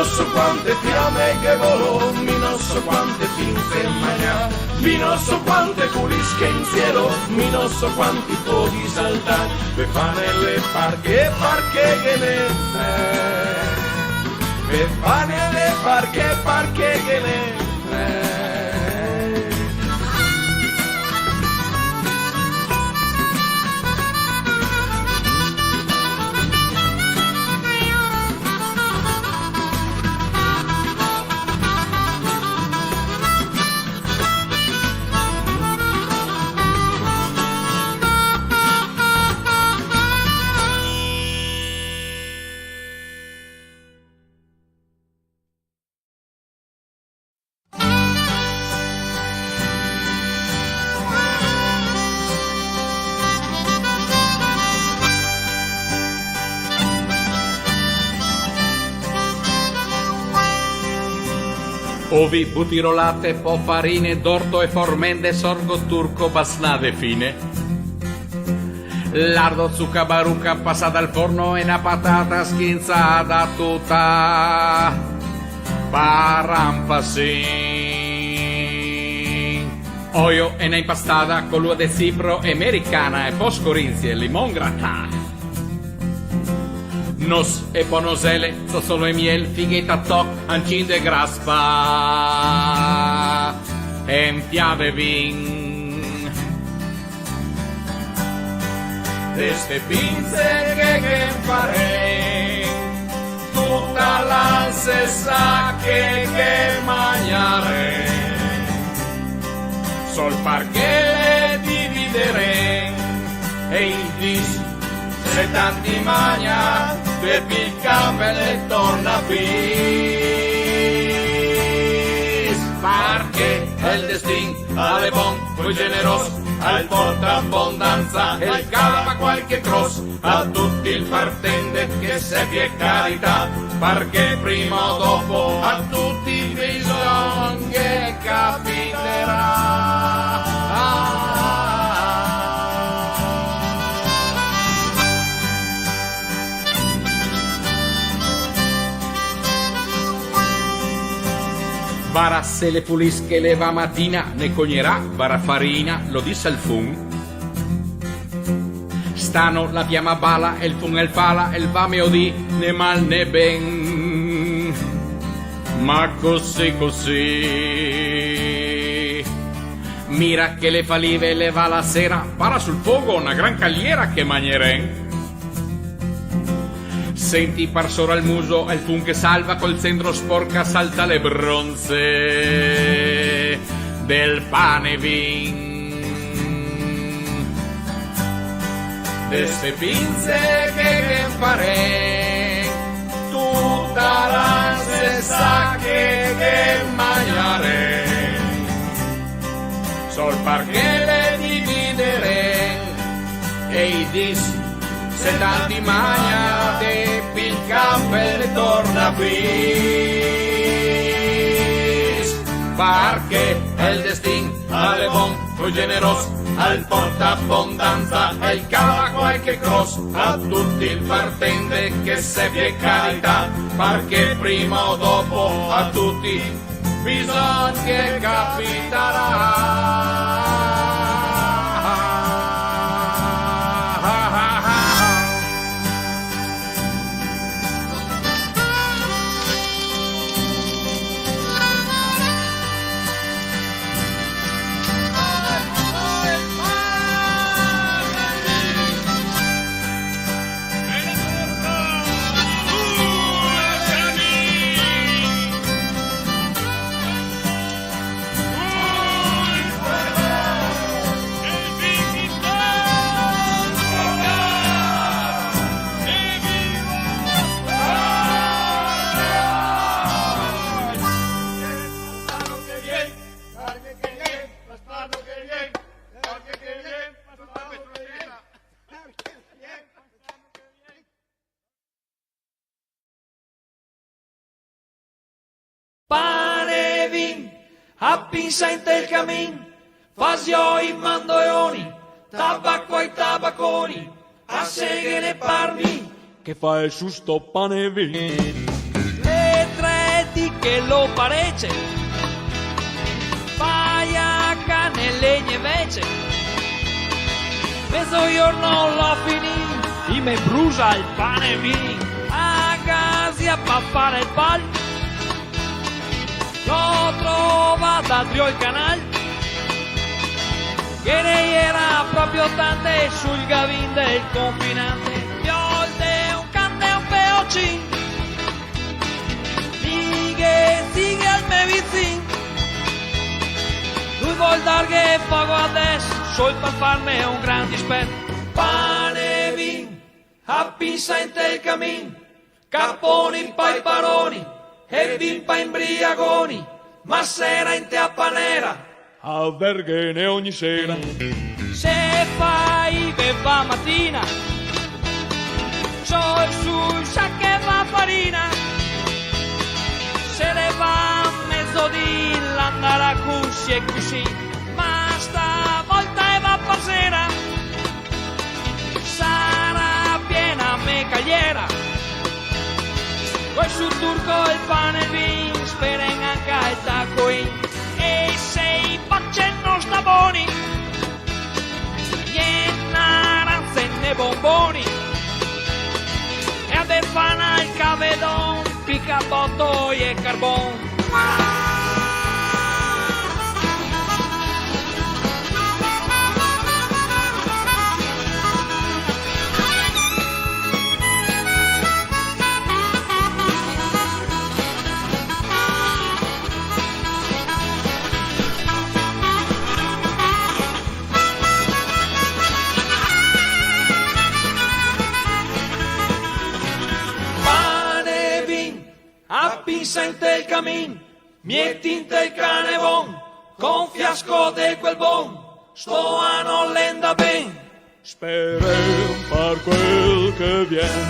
non so quante fiamme che volò, mi non so quante pinze maglia, mi non so quante pulische in cielo, mi non so quanti fuochi saltar, per fare le parche che ne per fare le parche che ne Ovi, butirolate, po' farine, d'orto e formende, sorgo turco, basnade fine. Lardo, zucca, barucca, passata al forno e una patata schizzata tutta. Parampasi. Olio e una impastata con l'ua de cipro americana e poscorinzi e limon grattà. Nos e ponosele, solo e miel, figueta toc, ancin de graspa, empiave vin. Deste pinze che farei, tutta la sa che mangiare, sol perché dividere e il dis se tanti magna per picca per le torna bis perché el destin alle bon muy generoso al porta abbondanza e il cava qualche cross a tutti il partende che se vi è carità perché prima o dopo a tutti bisogna che capiterà. Vara se le pulische le va mattina, ne cognerà, vara farina, lo disse al fun. Stano la piama bala, el fun el pala, el va me odì, ne mal ne ben. Ma così così. Mira che le falive le va la sera, para sul fuoco una gran cagliera che mangieren. Senti par sopra il muso il fun che salva col centro sporca salta le bronze del pane vin. Deste pinze che farei tutta la stessa che mangiare sol perché le dividere e i dis se tanti magnate il campere torna bis perché il destin alle bon muy generoso al porta abbondanza e il cava qualche cross a tutti il partende che se vi è carità perché prima o dopo a tutti bisogna che capiterà. appinsa il camin, fasio i mandoioni, tabacco ai tabaconi, a seghe parmi, che fa il susto pane e vin. le tre di che lo parece, paia cane legne vece, mezzogiorno lo finì, i me brusa il pane e vin, a Gasia pa fare il pal, lo trova da Drio il canal, che ne era proprio tante sul gavin del confinante, violde un cante un peocin, sighe al me vicin, lui vuol dar che pago adesso, sol per farmi un gran dispetto, pane e vin, appinsa in te il camin, caponi pa' paroni, e vin pa' imbriagoni, ma sera in te a panera, A verghene ogni sera. se fai che va mattina, sol sul che va farina, se ne va a mezzodì l'andare a cusci e così, ma stavolta e va per sera, sarà piena me cagliera, questo turco il pane e vin, speren anche il taccoin, e sei facce non sta buoni, e naranze e bomboni, e a Befana il cavedon, picabotto e carbon. Appinsa in te il camin, mietti in te il cane bon, con fiasco de quel bon, sto a non lenda ben. Sperem par quel che vien,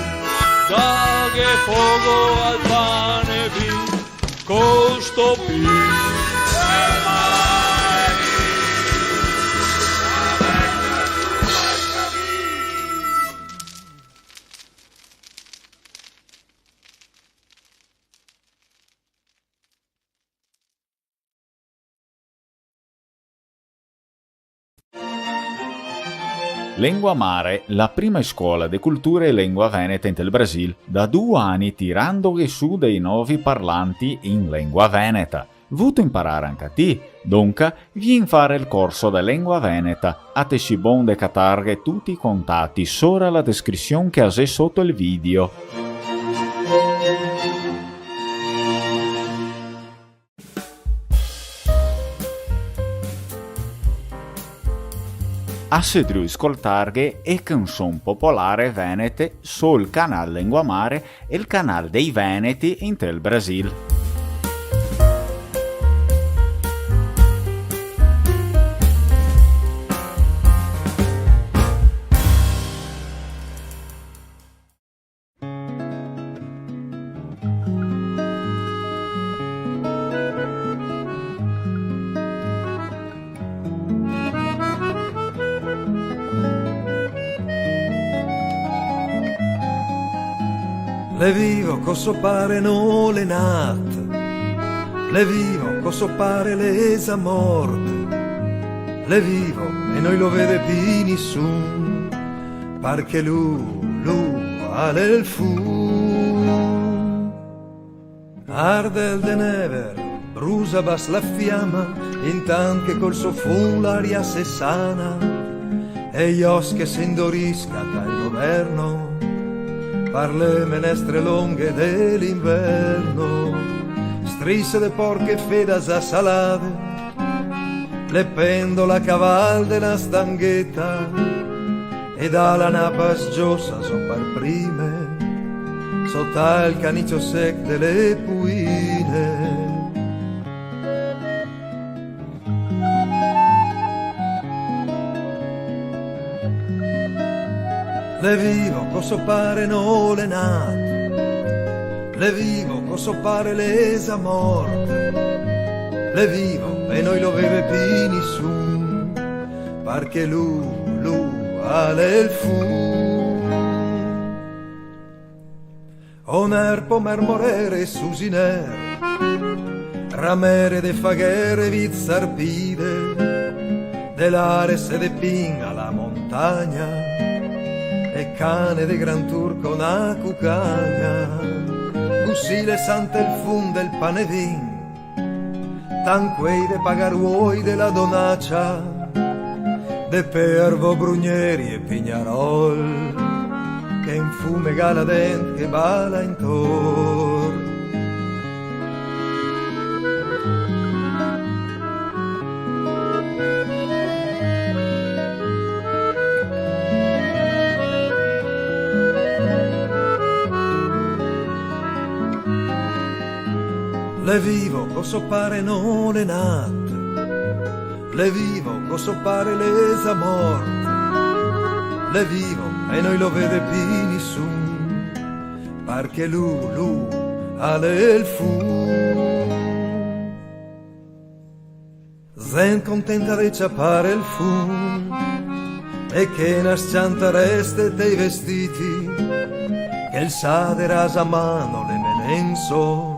da che fogo al pane vin, costo pin. Lengua Mare, la prima scuola di cultura e lingua veneta in del Brasil, da 2 anni tirando su dei nuovi parlanti in lingua veneta. Vuto imparare anche a te, dunque vieni fare il corso di lingua veneta, a te si bon de catarghe tutti i contatti sopra la descrizione che hai sotto il video. Assedriu ascoltarghe e canzone popolare venete sul canale Lengua Mare e il canale dei Veneti in tel Brasil. Le vivo coso pare no le nat, le vivo coso pare lesa morte, le vivo e noi lo vede più nessun, perché lui ha il fu. Arde il de never, brusa bas la fiamma, intanto che col suo fun l'aria se sana, e gli os che si indorisca dal governo, par le menestre lunghe dell'inverno, strisce de porche fedas a salade, le pendole a caval della stanghetta, e dalla napa sgiosa son par prime, sotto il canicio sec delle puine. Le vivo coso pare no le nat, le vivo coso pare lesa morte, le vivo e noi lo vede pini su, perché lui ha il fu. Oner po mermorere susiner, ramere de faghere vizzarpide, dell'ares e de pinga la montagna, e cane de gran turco una cucagna, così le sante il fun del pane vin, tanquei de pagaruoi della donaccia, de pervo brugneri e pignarol, che in fume galadent che bala intorno. Le vivo coso pare non è nat, le vivo coso pare l'esa morte, le vivo e noi lo vede pini su, perché lui ha il fu. Zen contenta di ciappare il fu, e che nascianta reste dei vestiti, che il sade rasa a mano le menenso,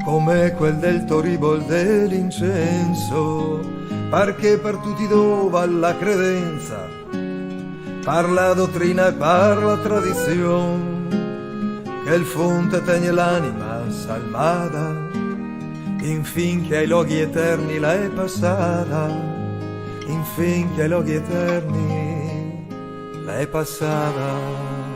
come quel del toribol dell'incenso, perché per tutti dova la credenza, parla dottrina e parla tradizione, che il fonte tegne l'anima salvata, infin che ai luoghi eterni la è passata, infin che ai luoghi eterni la è passata.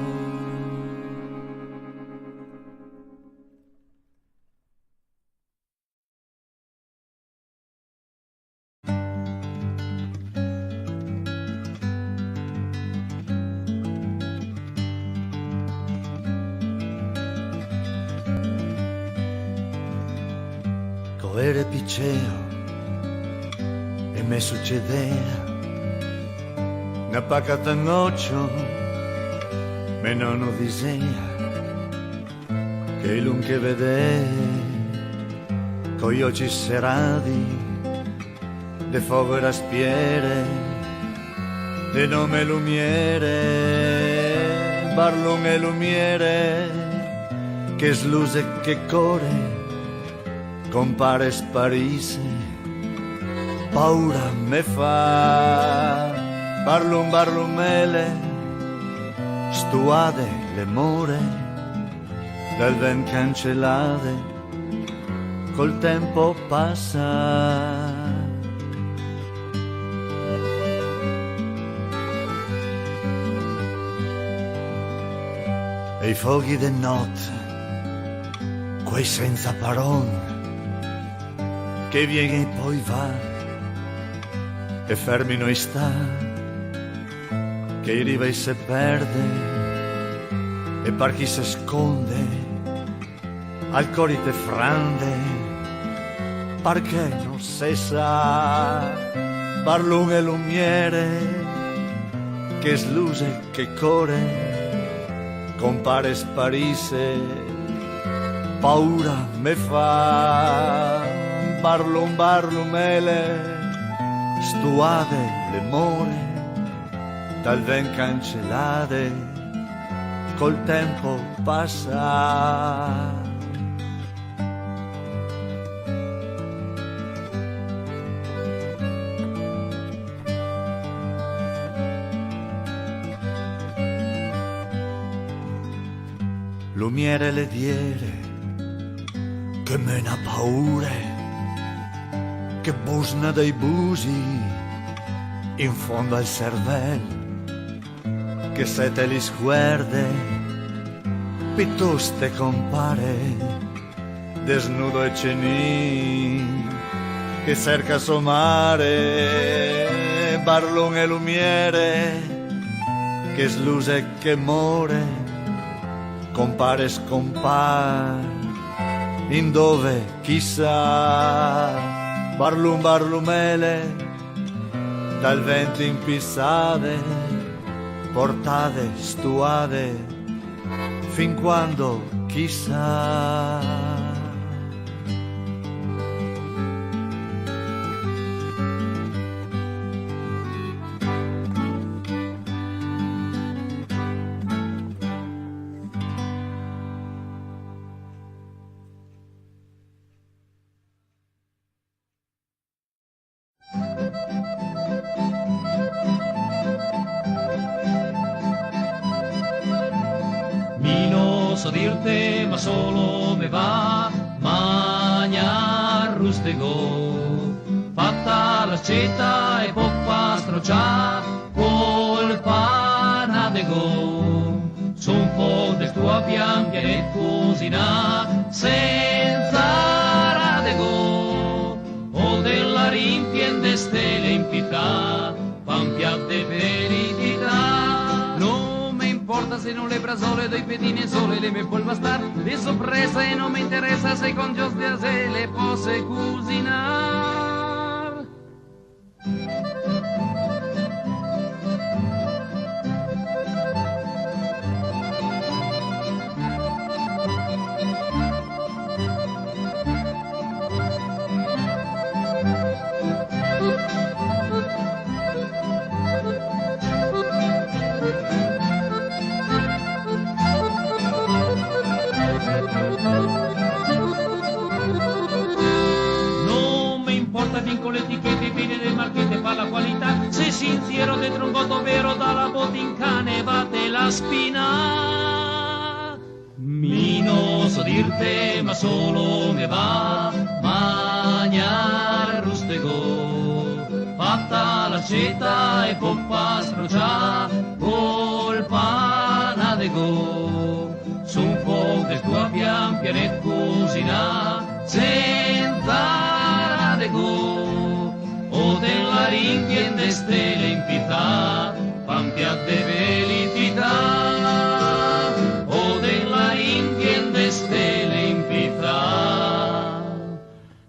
Era picceo e me succedea una pacata noche, me non disegna che l'un che vede coi occhi serrati de fuoco e spiere de nome lumiere, barlun e lumiere che sluse che core compare e sparise, paura me fa, barlumele, stuade le more, dal vent cancellate, col tempo passa. E i fuochi de notte, quei senza parole, che viene e poi va, e fermi noi sta, che arriva e se perde, e par chi se sconde, al cori te frande, perché non se sa, barlun e lumiere, che sluse che core, compare e sparise, paura me fa. Barlumele, stuade le more, dal vent cancellate, col tempo passa. Lumiere le diere, che mena paure, che busna dei busi in fondo al cervello, che se te li sguarde piuttosto compare desnudo e cenin, che cerca somare barlun e lumiere, che sluse e che more, compare e scompare in dove chissà. Barlumele, dal vento impissate, portate, stuate, fin quando chissà. dirte, ma solo me va magna rustego. Fatta l'accetta e poppa strocià col panadego. Su un po' del tuo pian e cucina senza radego. O della rimpiende stelle in pietà, pan piatte verità. Non mi importa se non le brasole, doi pedine sole, le me può bastar. Le sorpresa e non mi interessa se con Dios de se le posse cucinar. Con le etichette fine del marchette fa la qualità. Se sincero dentro un voto vero dalla botinca ne bate la spina. Mi non so dirte ma solo me va magna rustego. Fatta l'accetta e poppa strocià col panadego. Su un po' del tuo pian pianet cucina senza o della rimpiende stelle in pietà, pan piatte verità. O della rimpiende stelle in pietà,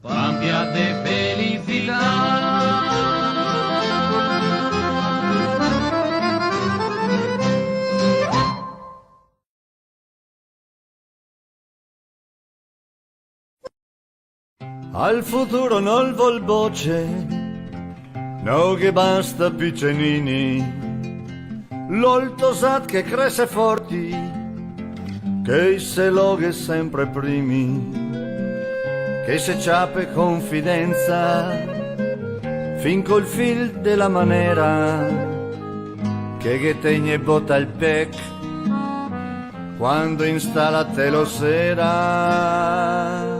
pan piatte felicità. Al futuro non vol voce, no che basta piccenini, l'olto sat che cresce forti, che se loghe sempre primi, che se ciape confidenza, fin col fil della manera, che tegne botta il pec, quando installa te lo sera.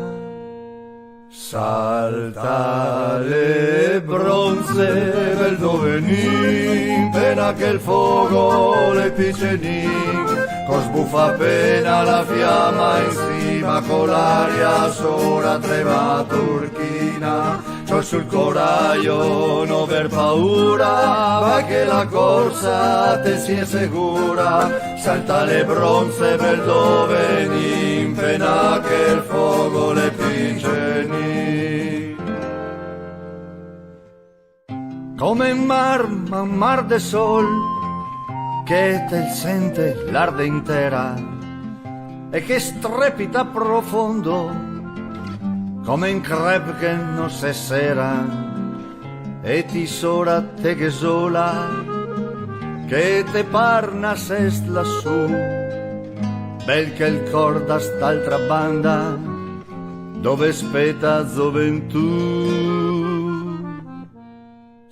Salta le bronze del dovenin, pena che il fuoco le piccenin, cosbuffa appena la fiamma in cima con l'aria sola trema turchina. C'ho sul coraio non aver paura, va che la corsa te sia sicura. Salta le bronze del dovenin, pena che il fuoco le piccenin. Come in mar de sol, che te sente l'arde intera e che strepita profondo, come in crep che non se sera, e ti sora te che sola, che te parna est lassù, bel che il cor da st'altra banda, dove speta gioventù.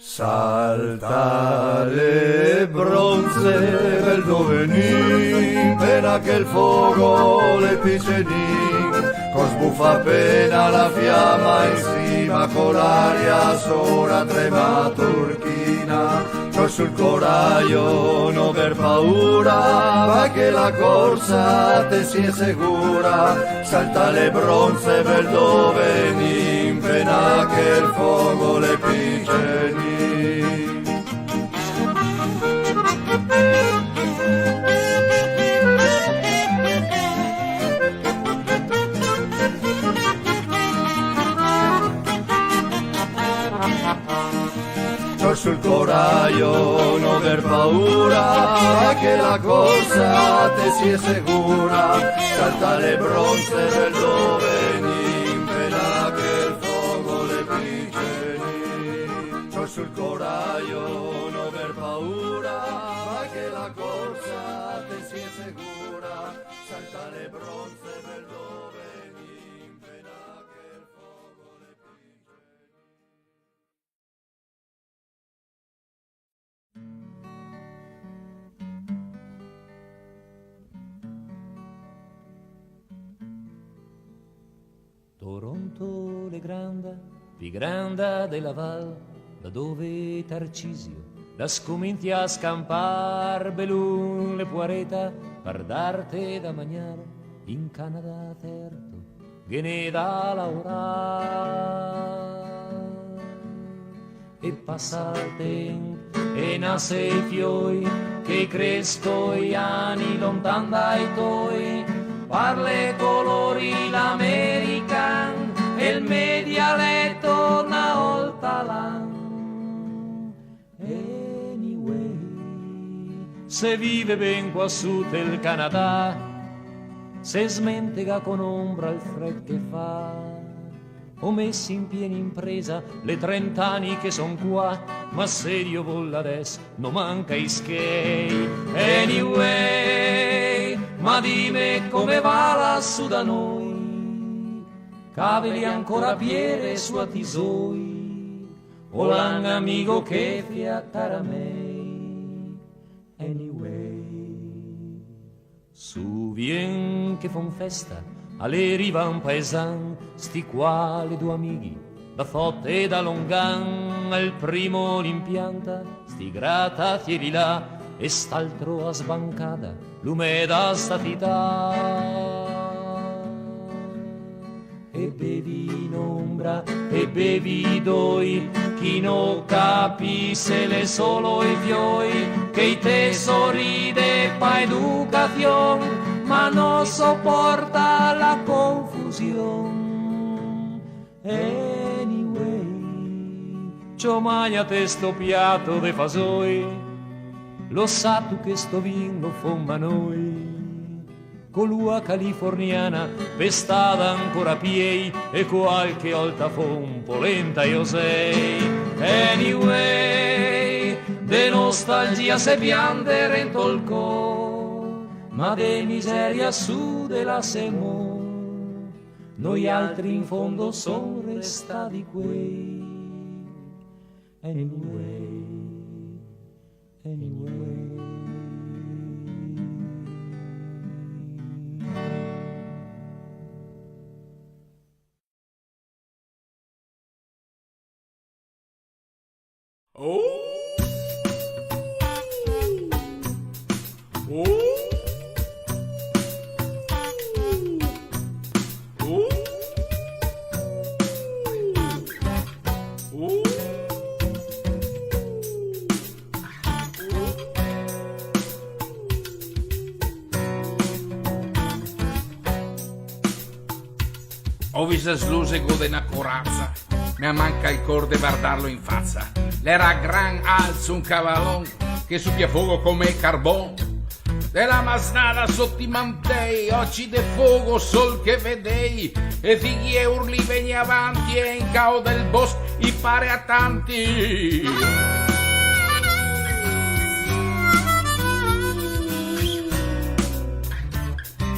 Salta le bronze del dovenin, pena che il fuoco le piccenin, cosbuffa appena la fiamma in cima con l'aria sola trema turchina. C'ho sul coraio non aver paura, va che la corsa te sia sicura. Salta le bronze del dovenin, pena che il fuoco le piccenin. C'ho sul coraio non aver paura, che la corsa te sia sicura. Salta le bronze del dovenin, pena che il fuoco le piccenin. C'ho sul coraio non aver paura, che la corsa te sia sicura. Salta le bronze del dovenin, pena che il fuoco le piccenin. più grande della val, da dove Tarcisio la scominti a scampar, belun le puareta, per darte da mangiare, in Canada terto, che ne da lavorare. E passa il tempo, e nasce i fioi, che cresco gli anni lontan dai tuoi, parle colori l'American, e il mio dialetto una volta l'anno. Se vive ben quassù del Canada, se smentega con ombra il fred che fa, ho messi in piena impresa le 30 anni che son qua, ma se io voglio adesso non manca i skate. Anyway, ma dimmi come va lassù da noi, caveli ancora piede su a tisoi, o l'an amico che fiattara a me. Anyway, su vien che fon festa alle riva un paesan, sti qua le due amighi da Fotte e da Longan, al primo l'impianta sti grattacieli là e st'altro a sbancata l'umeda statità. E bevi in ombra e bevi doi, chi non capisse le solo i fioi, che i tesori de pa educazione, ma non sopporta la confusione. Anyway, c'ho magnate sto piatto de fasoi, lo sa tu che sto vin lo fomma noi, con l'ua californiana pestata ancora a piei, e qualche volta fon polenta io sei. Anyway, de nostalgia se piante rento il cor, ma de miseria su della semo, noi altri in fondo son restati quei. Anyway, anyway. Oh! Oh! Oh! Oh! Ho visto sluse gode una corazza, mi manca il cor de guardarlo in faccia. L'era gran alzo un cavallon che subia fuoco come carbon. Della masnada sotto i mantei, occhi de fuoco sol che vedei, e figli e urli vegni avanti, e in cao del bosco i pare a tanti.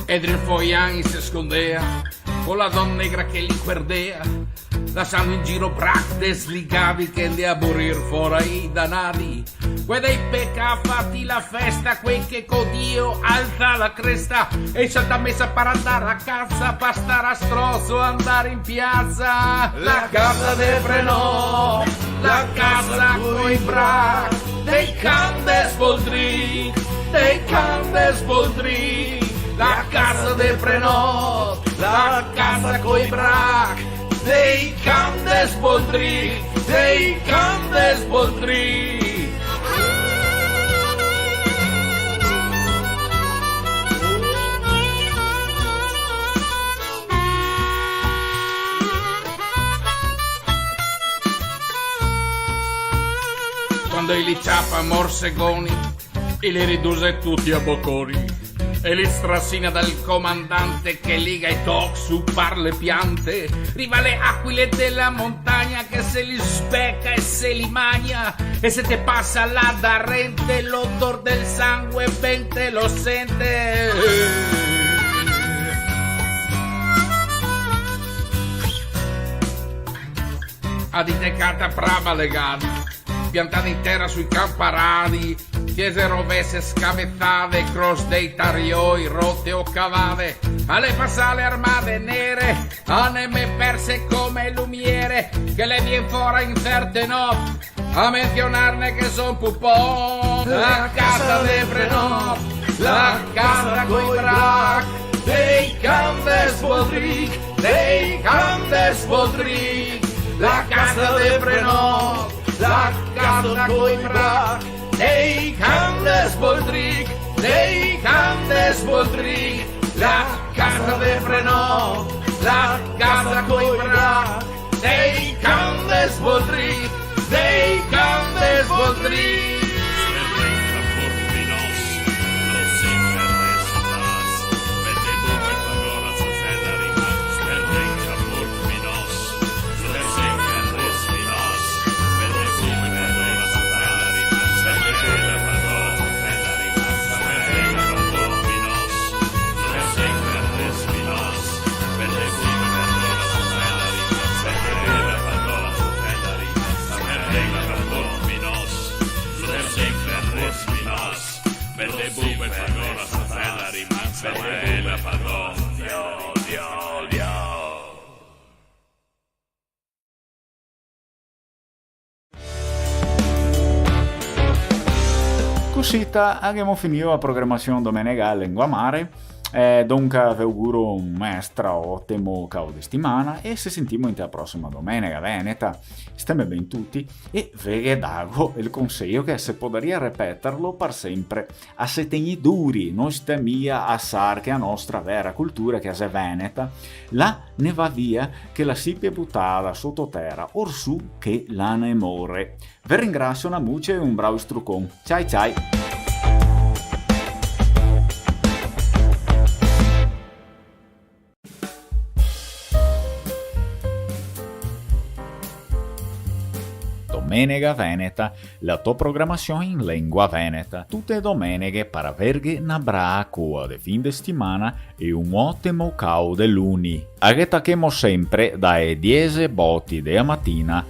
Ed il foian si scondea con la donna negra che li guardea, lasciando in giro brac desligavi che li a morir fuori i danari. Quei dei pecca fatti la festa, quei che con Dio alza la cresta, e salta messa per andare a casa, per stare a strozo, andare in piazza. La casa del Frenò, la casa coi brac, dei can de spoldri, dei can de spoldri. La casa del Frenò, la casa coi brac, dei can de spoldri, dei can de spoldri. Quando li ciappa morsegoni e li riduce tutti a bocconi, e li strassina dal comandante che liga i toc su par le piante, riva le aquile della montagna che se li specca e se li magna, e se te passa là da rente l'odor del sangue ben te lo sente. Aditecata brava legata, piantata in terra sui camparani, chiese rovesse scavezzate, cross dei tarioi, rotte o cavate, alle passate armate nere, anime perse come lumiere, che le vien fuori in certe notti, a menzionarne che son pupò. La casa de Frenò, la casa coi brac, dei candes Bodric, dei candes Bodric. La casa de Frenò, la casa coi brac, dei candes Bodric, dei candes Bodric. La casa de Frenò, la casa coi brac, dei candes Bodric, dei candes Bodric. Cosita, abbiamo finito la programmazione domenicale in Guamare. Dunque vi auguro un maestra ottimo cavo di settimana e se sentiamo in la prossima domenica veneta. Stiamo ben tutti e vi dago il consiglio che se potria ripeterlo per sempre a setegni duri non stemia a sar che a nostra vera cultura che è veneta la ne va via che la si è buttata sottoterra orsù che la ne more. Vi ringrazio una muccia e un bravo struccon. Ciao ciao. Domenica Veneta, la tua programmazione in lingua veneta. Tutte domeniche per averghe una brava cua di fin di settimana e un ottimo cau dell'uni. Aghetachemo sempre dalle 10 botti della mattina.